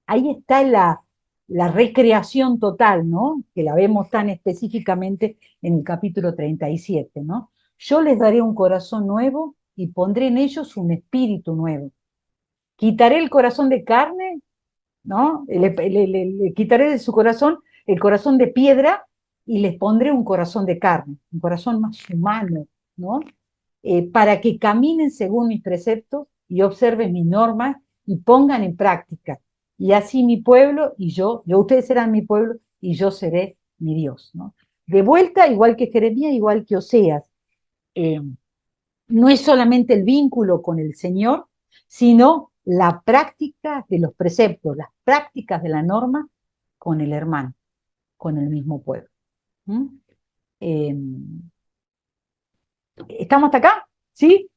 Ahí está la recreación total, ¿no? Que la vemos tan específicamente en el capítulo 37, ¿no? Yo les daré un corazón nuevo y pondré en ellos un espíritu nuevo. Quitaré el corazón de carne, ¿no? Le quitaré de su corazón el corazón de piedra y les pondré un corazón de carne, un corazón más humano, ¿no? Para que caminen según mis preceptos y observen mis normas y pongan en práctica. Y así mi pueblo y ustedes serán mi pueblo y yo seré mi Dios, ¿no? De vuelta, igual que Jeremías, igual que Oseas, eh, no es solamente el vínculo con el Señor, sino la práctica de los preceptos, las prácticas de la norma con el hermano, con el mismo pueblo. ¿Mm? Eh, ¿Estamos hasta acá? ¿Sí?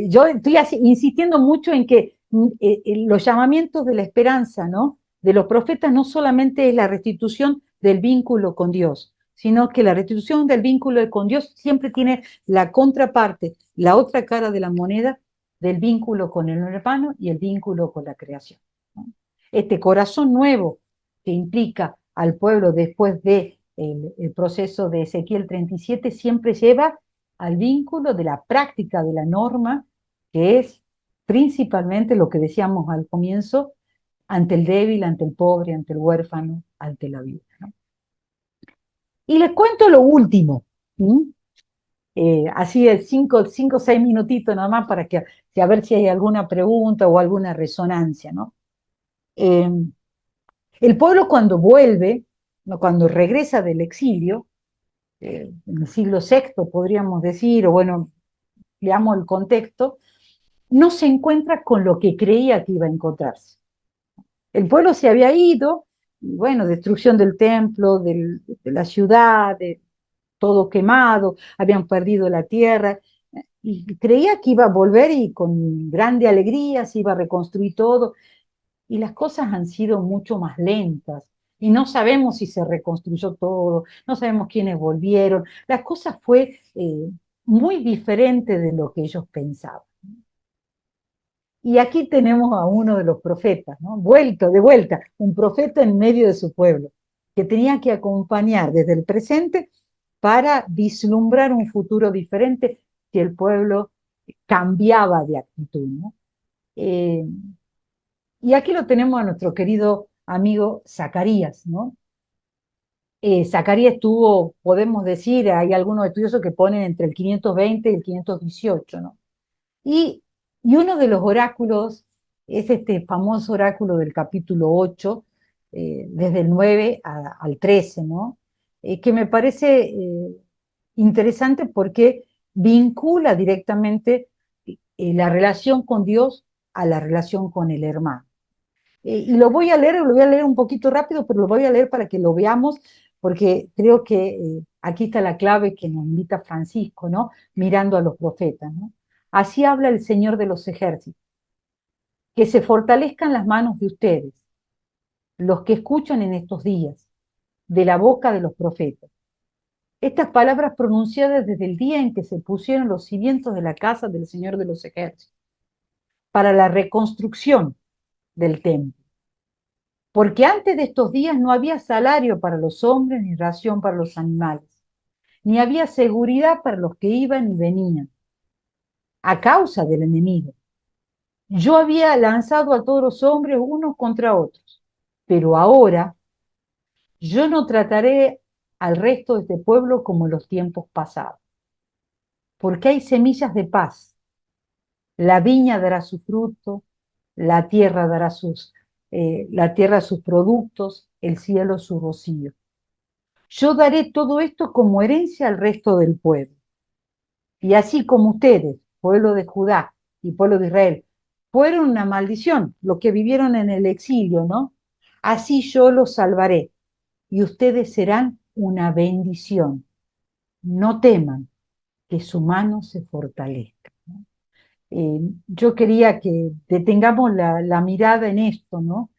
Yo estoy insistiendo mucho en que los llamamientos de la esperanza, ¿no? de los profetas no solamente es la restitución del vínculo con Dios, sino que la restitución del vínculo con Dios siempre tiene la contraparte, la otra cara de la moneda del vínculo con el hermano y el vínculo con la creación, ¿no? Este corazón nuevo que implica al pueblo después de el proceso de Ezequiel 37 siempre lleva al vínculo de la práctica de la norma, que es principalmente lo que decíamos al comienzo, ante el débil, ante el pobre, ante el huérfano, ante la viuda, ¿no? Y les cuento lo último, así de 5 o 6 minutitos nada más para que a ver si hay alguna pregunta o alguna resonancia, ¿no? El pueblo cuando vuelve, ¿no? Cuando regresa del exilio, en el siglo sexto podríamos decir, o bueno, leamos el contexto, no se encuentra con lo que creía que iba a encontrarse. El pueblo se había ido, y bueno, destrucción del templo, de la ciudad, de todo quemado, habían perdido la tierra, y creía que iba a volver y con grande alegría se iba a reconstruir todo, y las cosas han sido mucho más lentas, y no sabemos si se reconstruyó todo, no sabemos quiénes volvieron, la cosa fue muy diferente de lo que ellos pensaban. Y aquí tenemos a uno de los profetas, ¿no? De vuelta, un profeta en medio de su pueblo, que tenía que acompañar desde el presente para vislumbrar un futuro diferente si el pueblo cambiaba de actitud, ¿no? Y aquí lo tenemos a nuestro querido amigo Zacarías, ¿no? Zacarías tuvo, podemos decir, hay algunos estudiosos que ponen entre el 520 y el 518, ¿no? Y uno de los oráculos es este famoso oráculo del capítulo 8, desde el 9 al 13, ¿no? Que me parece interesante porque vincula directamente la relación con Dios a la relación con el hermano. Y lo voy a leer un poquito rápido, pero lo voy a leer para que lo veamos, porque creo que aquí está la clave que nos invita Francisco, ¿no? Mirando a los profetas, ¿no? Así habla el Señor de los ejércitos. Que se fortalezcan las manos de ustedes, los que escuchan en estos días, de la boca de los profetas. Estas palabras pronunciadas desde el día en que se pusieron los cimientos de la casa del Señor de los ejércitos, para la reconstrucción del templo. Porque antes de estos días no había salario para los hombres ni ración para los animales, ni había seguridad para los que iban y venían, a causa del enemigo. Yo había lanzado a todos los hombres unos contra otros, pero ahora yo no trataré al resto de este pueblo como en los tiempos pasados, porque hay semillas de paz. La viña dará su fruto, la tierra dará la tierra sus productos, el cielo su rocío. Yo daré todo esto como herencia al resto del pueblo. Y así como ustedes, pueblo de Judá y pueblo de Israel, fueron una maldición, lo que vivieron en el exilio, ¿no? Así yo los salvaré y ustedes serán una bendición. No teman, que su mano se fortalezca, ¿no? Yo quería que detengamos la mirada en esto, ¿no?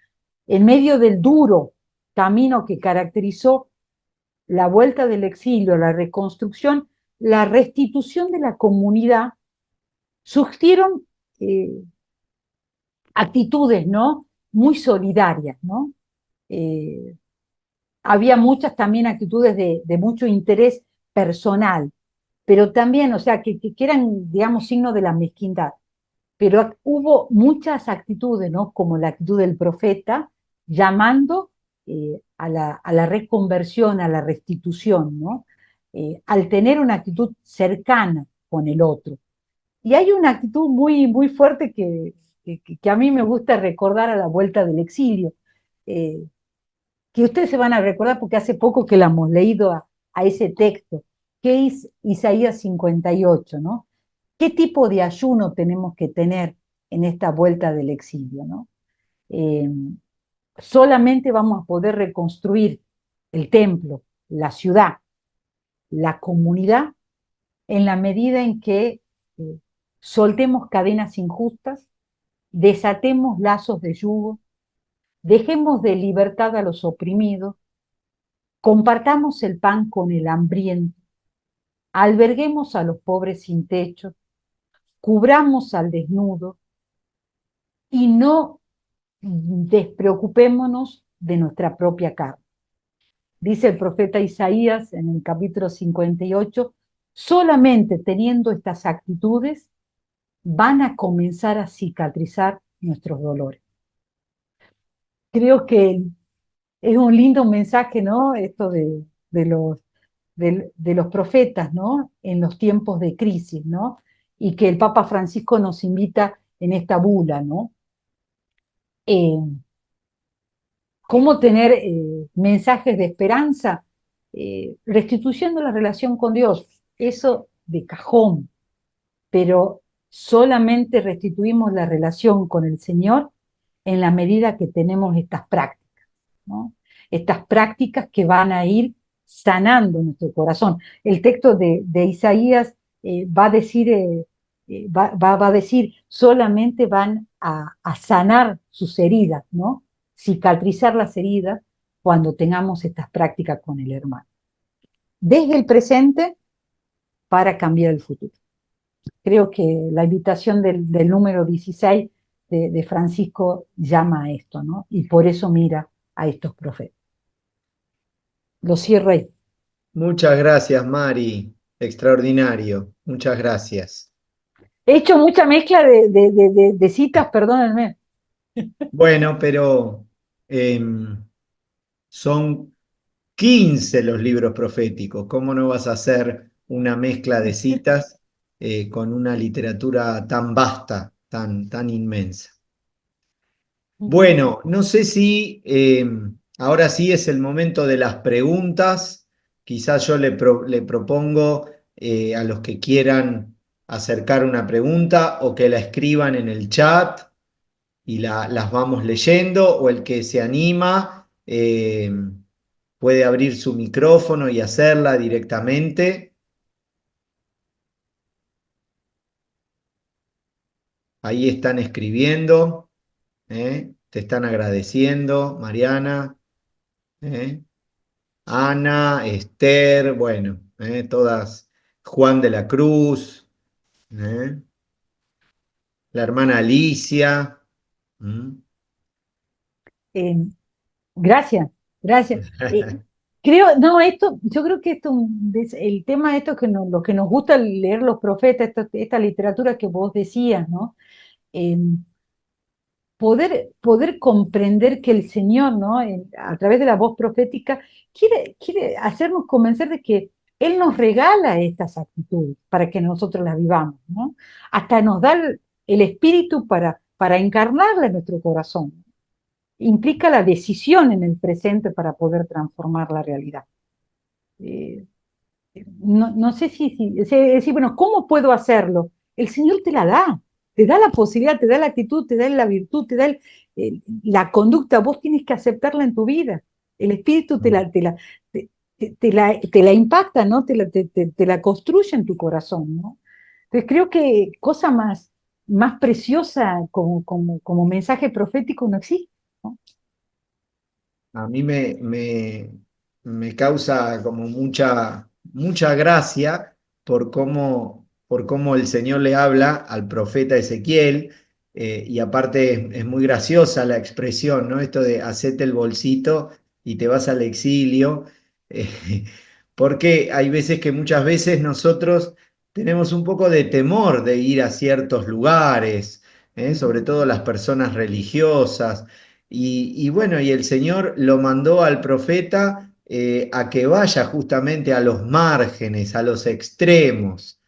En medio del duro camino que caracterizó la vuelta del exilio, la reconstrucción, la restitución de la comunidad, surgieron actitudes, ¿no? Muy solidarias, ¿no? Eh, Había muchas también actitudes de mucho interés personal, pero también, o sea, que eran, digamos, signos de la mezquindad. Pero hubo muchas actitudes, ¿no? Como la actitud del profeta, llamando a la reconversión, a la restitución, ¿no? Al tener una actitud cercana con el otro. Y hay una actitud muy, muy fuerte que a mí me gusta recordar a la vuelta del exilio, eh, que ustedes se van a recordar porque hace poco que la hemos leído a ese texto, que es Isaías 58, ¿no? ¿Qué tipo de ayuno tenemos que tener en esta vuelta del exilio, ¿no? Eh, Solamente vamos a poder reconstruir el templo, la ciudad, la comunidad, en la medida en que soltemos cadenas injustas, desatemos lazos de yugo, dejemos de libertad a los oprimidos, compartamos el pan con el hambriento, alberguemos a los pobres sin techo, cubramos al desnudo y no despreocupémonos de nuestra propia carne. Dice el profeta Isaías en el capítulo 58, solamente teniendo estas actitudes van a comenzar a cicatrizar nuestros dolores. Creo que es un lindo mensaje, ¿no? Esto de los profetas, ¿no? En los tiempos de crisis, ¿no? Y que el Papa Francisco nos invita en esta bula, ¿no? ¿Cómo tener mensajes de esperanza? Restituyendo la relación con Dios, eso de cajón, pero solamente restituimos la relación con el Señor en la medida que tenemos estas prácticas, ¿no? Estas prácticas que van a ir sanando nuestro corazón. El texto de Isaías va a decir, va a decir, solamente van a sanar sus heridas, ¿no? Cicatrizar las heridas cuando tengamos estas prácticas con el hermano. Desde el presente para cambiar el futuro. Creo que la invitación del número 16 de Francisco llama a esto, ¿no? Y por eso mira a estos profetas. Lo cierro ahí. Muchas gracias, Mari. Extraordinario. Muchas gracias. He hecho mucha mezcla de citas, perdónenme. Bueno, pero son 15 los libros proféticos. ¿Cómo no vas a hacer una mezcla de citas con una literatura tan vasta, tan inmensa? Bueno, no sé si ahora sí es el momento de las preguntas. Quizás yo le propongo a los que quieran acercar una pregunta o que la escriban en el chat y las vamos leyendo, o el que se anima puede abrir su micrófono y hacerla directamente. Ahí están escribiendo, te están agradeciendo, Mariana, Ana, Esther, bueno, todas, Juan de la Cruz, la hermana Alicia. Gracias, gracias. Creo, no, esto, yo creo que esto, el tema de esto que lo que nos gusta leer los profetas, esta literatura que vos decías, ¿no? Eh, poder comprender que el Señor, ¿no? A través de la voz profética, quiere hacernos convencer de que Él nos regala estas actitudes para que nosotros las vivamos, ¿no? Hasta nos da el espíritu para encarnarla en nuestro corazón. Implica la decisión en el presente para poder transformar la realidad. No sé si, bueno, ¿cómo puedo hacerlo? El Señor te da la posibilidad, te da la actitud, te da la virtud, te da la conducta, vos tienes que aceptarla en tu vida. El Espíritu te la impacta, ¿no? Te la construye en tu corazón, ¿no? Entonces creo que cosa más preciosa como mensaje profético no existe, ¿no? A mí me causa como mucha gracia por cómo el Señor le habla al profeta Ezequiel, y aparte es muy graciosa la expresión, ¿no? Esto de hacete el bolsito y te vas al exilio, eh, porque hay veces que muchas veces nosotros tenemos un poco de temor de ir a ciertos lugares, sobre todo las personas religiosas. Y bueno, y el Señor lo mandó al profeta a que vaya justamente a los márgenes, a los extremos.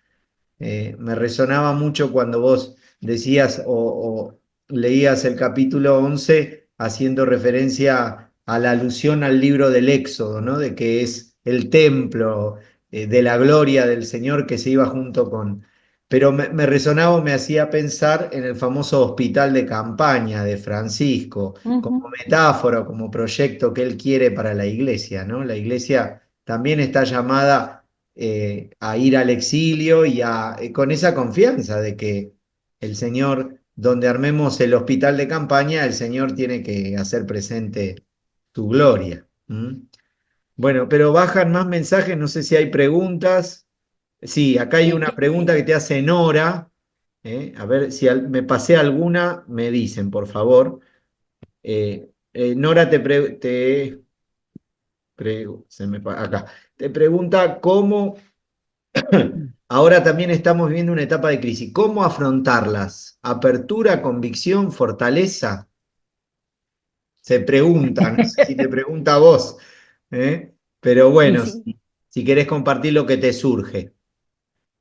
Me resonaba mucho cuando vos decías o leías el capítulo 11 haciendo referencia a la alusión al libro del Éxodo, ¿no? De que es el templo de la gloria del Señor que se iba junto con... Pero me resonaba, me hacía pensar en el famoso hospital de campaña de Francisco, como Ujú. metáfora, como proyecto que él quiere para la iglesia, ¿no? La iglesia también está llamada a ir al exilio y con esa confianza de que el Señor donde armemos el hospital de campaña, el Señor tiene que hacer presente tu gloria. Bueno, pero bajan más mensajes, no sé si hay preguntas. Sí, acá hay una pregunta que te hace Nora. A ver si me pasé alguna, me dicen, por favor. Nora acá. Te pregunta cómo, ahora también estamos viviendo una etapa de crisis, ¿cómo afrontarlas? ¿Apertura, convicción, fortaleza? Se pregunta, no sé si te pregunta a vos, ¿eh? Pero Y bueno, sí, si querés compartir lo que te surge.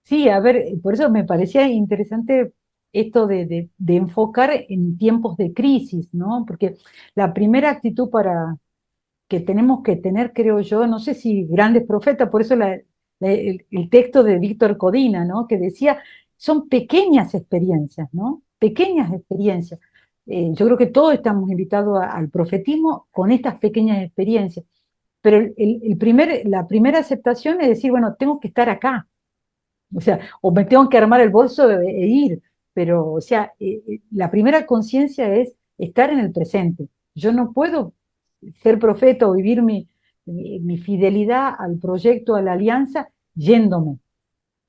sí, a ver, por eso me parecía interesante esto de enfocar en tiempos de crisis, ¿no? Porque la primera actitud que tenemos que tener, creo yo, no sé si grandes profetas, por eso el texto de Víctor Codina, ¿no? Que decía, son pequeñas experiencias, ¿no? Pequeñas experiencias. Yo creo que todos estamos invitados al profetismo con estas pequeñas experiencias, pero la primera aceptación es decir, bueno, tengo que estar acá, o sea, o me tengo que armar el bolso e ir, pero, o sea, la primera conciencia es estar en el presente. Yo no puedo ser profeta o vivir mi fidelidad al proyecto, a la alianza, yéndome,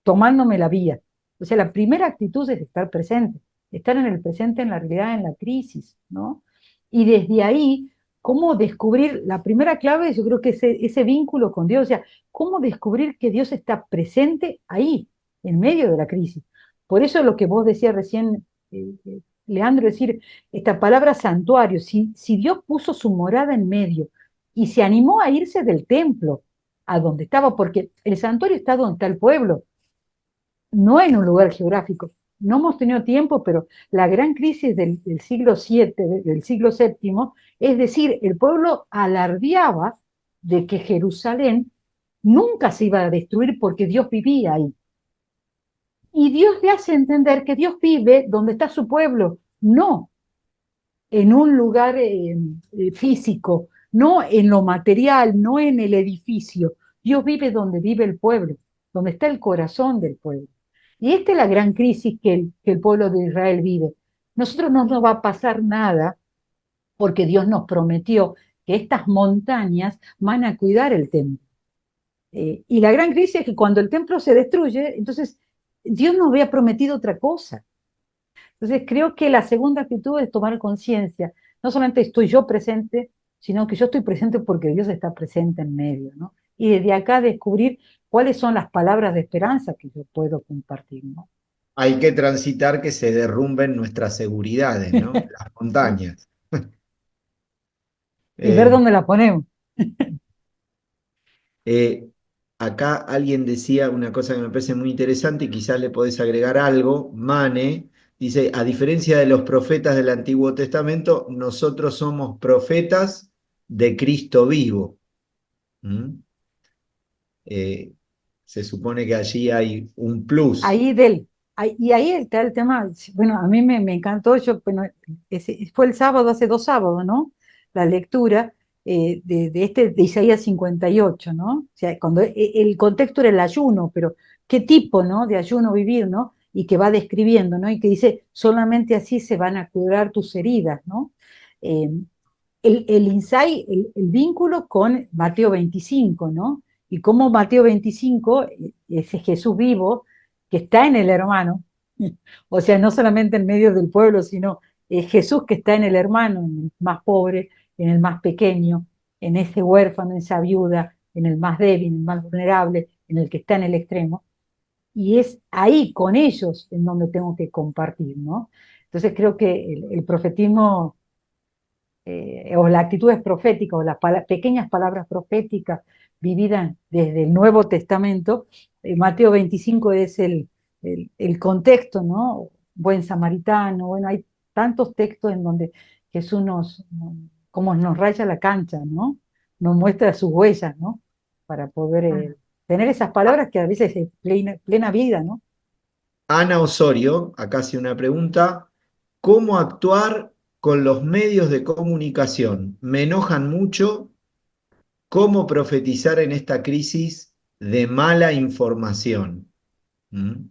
tomándome la vía. O sea, la primera actitud es estar en el presente, en la realidad, en la crisis, ¿no? Y desde ahí, ¿cómo descubrir? La primera clave, yo creo que es ese vínculo con Dios, o sea, ¿cómo descubrir que Dios está presente ahí, en medio de la crisis? Por eso lo que vos decías recién, Leandro, es decir, esta palabra santuario, si Dios puso su morada en medio y se animó a irse del templo a donde estaba, porque el santuario está donde está el pueblo, no en un lugar geográfico. No hemos tenido tiempo, pero la gran crisis del siglo VII, del siglo VII, es decir, el pueblo alardeaba de que Jerusalén nunca se iba a destruir porque Dios vivía ahí. Y Dios le hace entender que Dios vive donde está su pueblo, no en un lugar físico, no en lo material, no en el edificio. Dios vive donde vive el pueblo, donde está el corazón del pueblo. Y esta es la gran crisis que el pueblo de Israel vive. Nosotros no nos va a pasar nada porque Dios nos prometió que estas montañas van a cuidar el templo. Y la gran crisis es que cuando el templo se destruye, entonces Dios nos había prometido otra cosa. Entonces creo que la segunda actitud es tomar conciencia. No solamente estoy yo presente, sino que yo estoy presente porque Dios está presente en medio, ¿no? Y desde acá descubrir cuáles son las palabras de esperanza que yo puedo compartir, ¿no? Hay que transitar que se derrumben nuestras seguridades, ¿no? Las Sí. montañas. Y ver Eh, dónde la ponemos. eh, Acá alguien decía una cosa que me parece muy interesante y quizás le podés agregar algo. Mane dice, a diferencia de los profetas del Antiguo Testamento, nosotros somos profetas de Cristo vivo. ¿Mm? Eh, Se supone que allí hay un plus. Ahí y ahí está el tema, bueno, a mí me encantó, bueno, fue el sábado, hace 2 sábados, ¿no? La lectura de Isaías 58, ¿no? O sea, cuando el contexto era el ayuno, pero qué tipo, ¿no? De ayuno vivir, ¿no? Y que va describiendo, ¿no? Y que dice, solamente así se van a curar tus heridas, ¿no? Eh, el insight, el vínculo con Mateo 25, ¿no? Y cómo Mateo 25, ese Jesús vivo, que está en el hermano, o sea, no solamente en medio del pueblo, sino Jesús que está en el hermano, en el más pobre, en el más pequeño, en ese huérfano, en esa viuda, en el más débil, en el más vulnerable, en el que está en el extremo. Y es ahí, con ellos, en donde tengo que compartir, ¿no? Entonces creo que el profetismo o la actitud es profética, o las pequeñas palabras proféticas vividas desde el Nuevo Testamento, Mateo 25 es el contexto, ¿no? Buen samaritano, bueno, hay tantos textos en donde Jesús como nos raya la cancha, ¿no? Nos muestra sus huellas, ¿no? Para poder tener esas palabras que a veces es plena vida, ¿no? Ana Osorio, acá hace una pregunta, ¿cómo actuar con los medios de comunicación? Me enojan mucho. ¿Cómo profetizar en esta crisis de mala información? ¿Mm?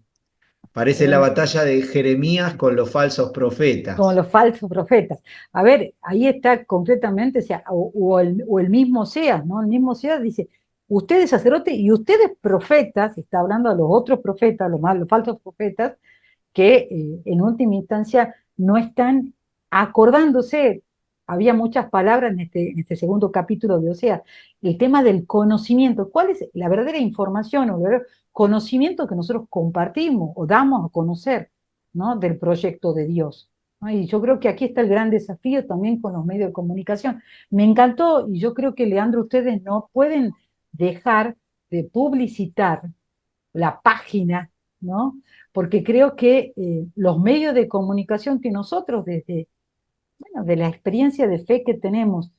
Parece la batalla de Jeremías con los falsos profetas. Como los falsos profetas. A ver, ahí está concretamente, o sea, o el mismo Oseas, ¿no? El mismo Oseas dice, ustedes sacerdotes y ustedes profetas, está hablando a los otros profetas, los falsos profetas, que en última instancia no están acordándose. Había muchas palabras en este segundo capítulo de Oseas. El tema del conocimiento. ¿Cuál es la verdadera información o el verdadero conocimiento que nosotros compartimos o damos a conocer, ¿no? Del proyecto de Dios, ¿no? Y yo creo que aquí está el gran desafío también con los medios de comunicación. Me encantó y yo creo que, Leandro, ustedes no pueden dejar de publicitar la página, ¿no? Porque creo que los medios de comunicación que nosotros desde, bueno, de la experiencia de fe que tenemos,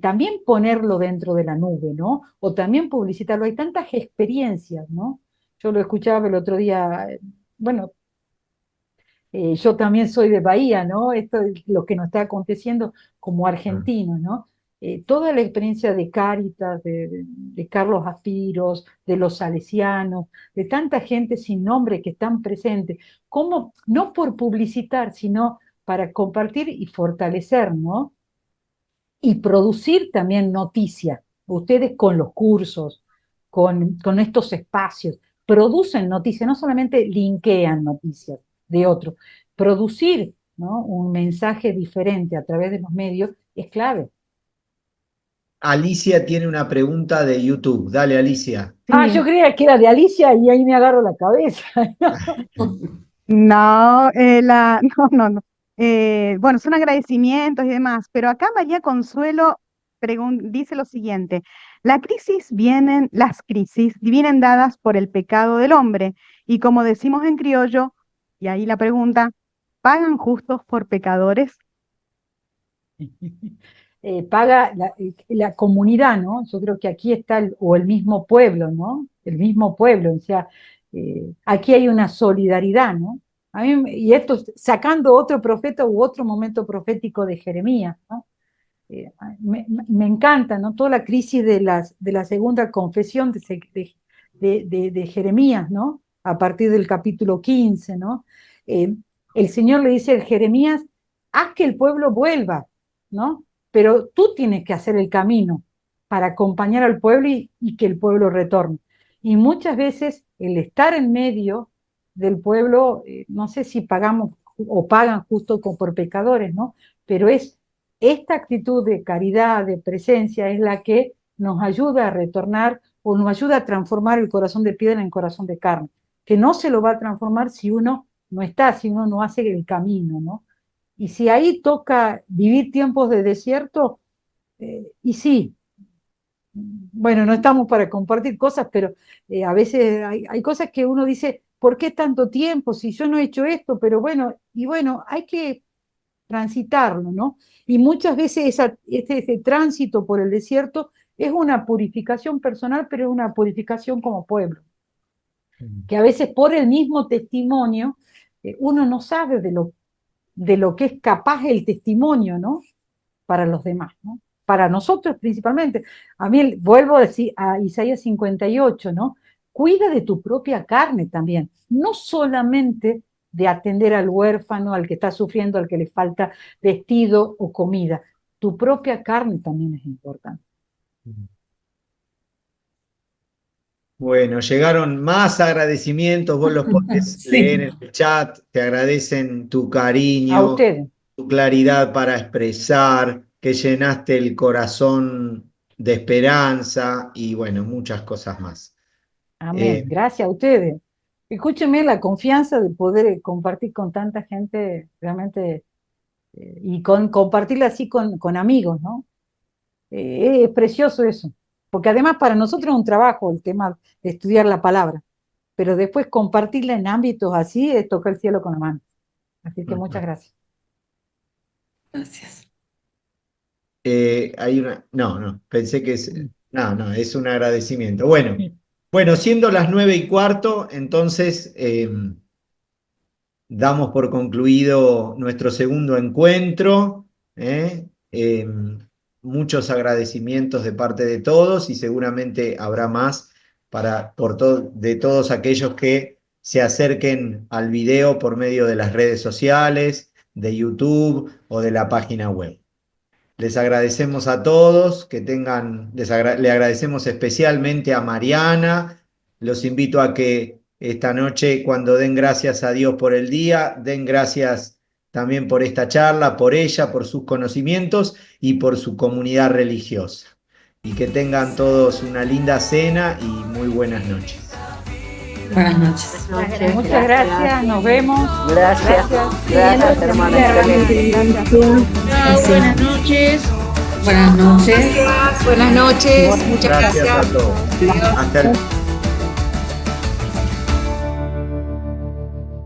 también ponerlo dentro de la nube, ¿no? O también publicitarlo. Hay tantas experiencias, ¿no? Yo lo escuchaba el otro día, bueno, yo también soy de Bahía, ¿no? Esto es lo que nos está aconteciendo como argentinos, ¿no? Toda la experiencia de Cáritas, de Carlos Aspiros, de los salesianos, de tanta gente sin nombre que están presentes, como no por publicitar, sino para compartir y fortalecer, ¿no? Y producir también noticias. Ustedes con los cursos, con estos espacios, producen noticias, no solamente linkean noticias de otros. Producir, ¿no? Un mensaje diferente a través de los medios es clave. Alicia tiene una pregunta de YouTube. Dale, Alicia. Ah, yo Sí, creía que era de Alicia y ahí me agarro la cabeza. no, no, no, no. Bueno, son agradecimientos y demás, pero acá María Consuelo dice lo siguiente: las crisis vienen dadas por el pecado del hombre, y como decimos en criollo, y ahí la pregunta, ¿pagan justos por pecadores? Paga la comunidad, ¿no? Yo creo que aquí está o el mismo pueblo, ¿no? El mismo pueblo, o sea, aquí hay una solidaridad, ¿no? Y esto sacando otro profeta u otro momento profético de Jeremías, ¿no? Me encanta, ¿no? Toda la crisis de la segunda confesión de Jeremías, ¿no? A partir del capítulo 15, ¿no? Eh, el Señor le dice a Jeremías, haz que el pueblo vuelva, ¿no? Pero tú tienes que hacer el camino para acompañar al pueblo y que el pueblo retorne. Y muchas veces el estar en medio del pueblo, no sé si pagamos o pagan justo por pecadores, ¿no? Pero es esta actitud de caridad, de presencia, es la que nos ayuda a retornar o nos ayuda a transformar el corazón de piedra en corazón de carne, que no se lo va a transformar si uno no está, si uno no hace el camino, ¿no? Y si ahí toca vivir tiempos de desierto, y sí, bueno, no estamos para compartir cosas, pero a veces hay cosas que uno dice, ¿por qué tanto tiempo? Si yo no he hecho esto, pero bueno, y bueno, hay que transitarlo, ¿no? Y muchas veces ese tránsito por el desierto es una purificación personal, pero es una purificación como pueblo, que a veces por el mismo testimonio uno no sabe de lo que es capaz el testimonio, ¿no? Para los demás, ¿no? Para nosotros principalmente. A mí, vuelvo a decir a Isaías 58, ¿no? Cuida de tu propia carne también, no solamente de atender al huérfano, al que está sufriendo, al que le falta vestido o comida. Tu propia carne también es importante. Bueno, llegaron más agradecimientos, vos los podés leer Sí, en el chat, te agradecen tu a cariño, ustedes. tu claridad para expresar, que llenaste el corazón de esperanza y bueno, muchas cosas más. Amén. Eh, Gracias a ustedes. Escúcheme la confianza de poder compartir con tanta gente, realmente, y compartirla así con amigos, ¿no? Es precioso eso, porque además para nosotros es un trabajo el tema de estudiar la palabra, pero después compartirla en ámbitos así es tocar el cielo con la mano. Así que muchas gracias. Gracias. hay una, no, no, pensé que es, no, no, es un agradecimiento. Bueno, siendo las 9:15, entonces damos por concluido nuestro segundo encuentro. ¿Eh? Muchos agradecimientos de parte de todos y seguramente habrá más de todos aquellos que se acerquen al video por medio de las redes sociales, de YouTube o de la página web. Les agradecemos a todos, le agradecemos especialmente a Mariana. Los invito a que esta noche, cuando den gracias a Dios por el día, den gracias también por esta charla, por ella, por sus conocimientos y por su comunidad religiosa. Y que tengan todos una linda cena y muy buenas noches. Buenas noches. Muchas gracias, nos vemos. Gracias, hermana. Chao, buenas noches. Buenas noches. Buenas noches, muchas Gracias gracias. a todos. Hasta el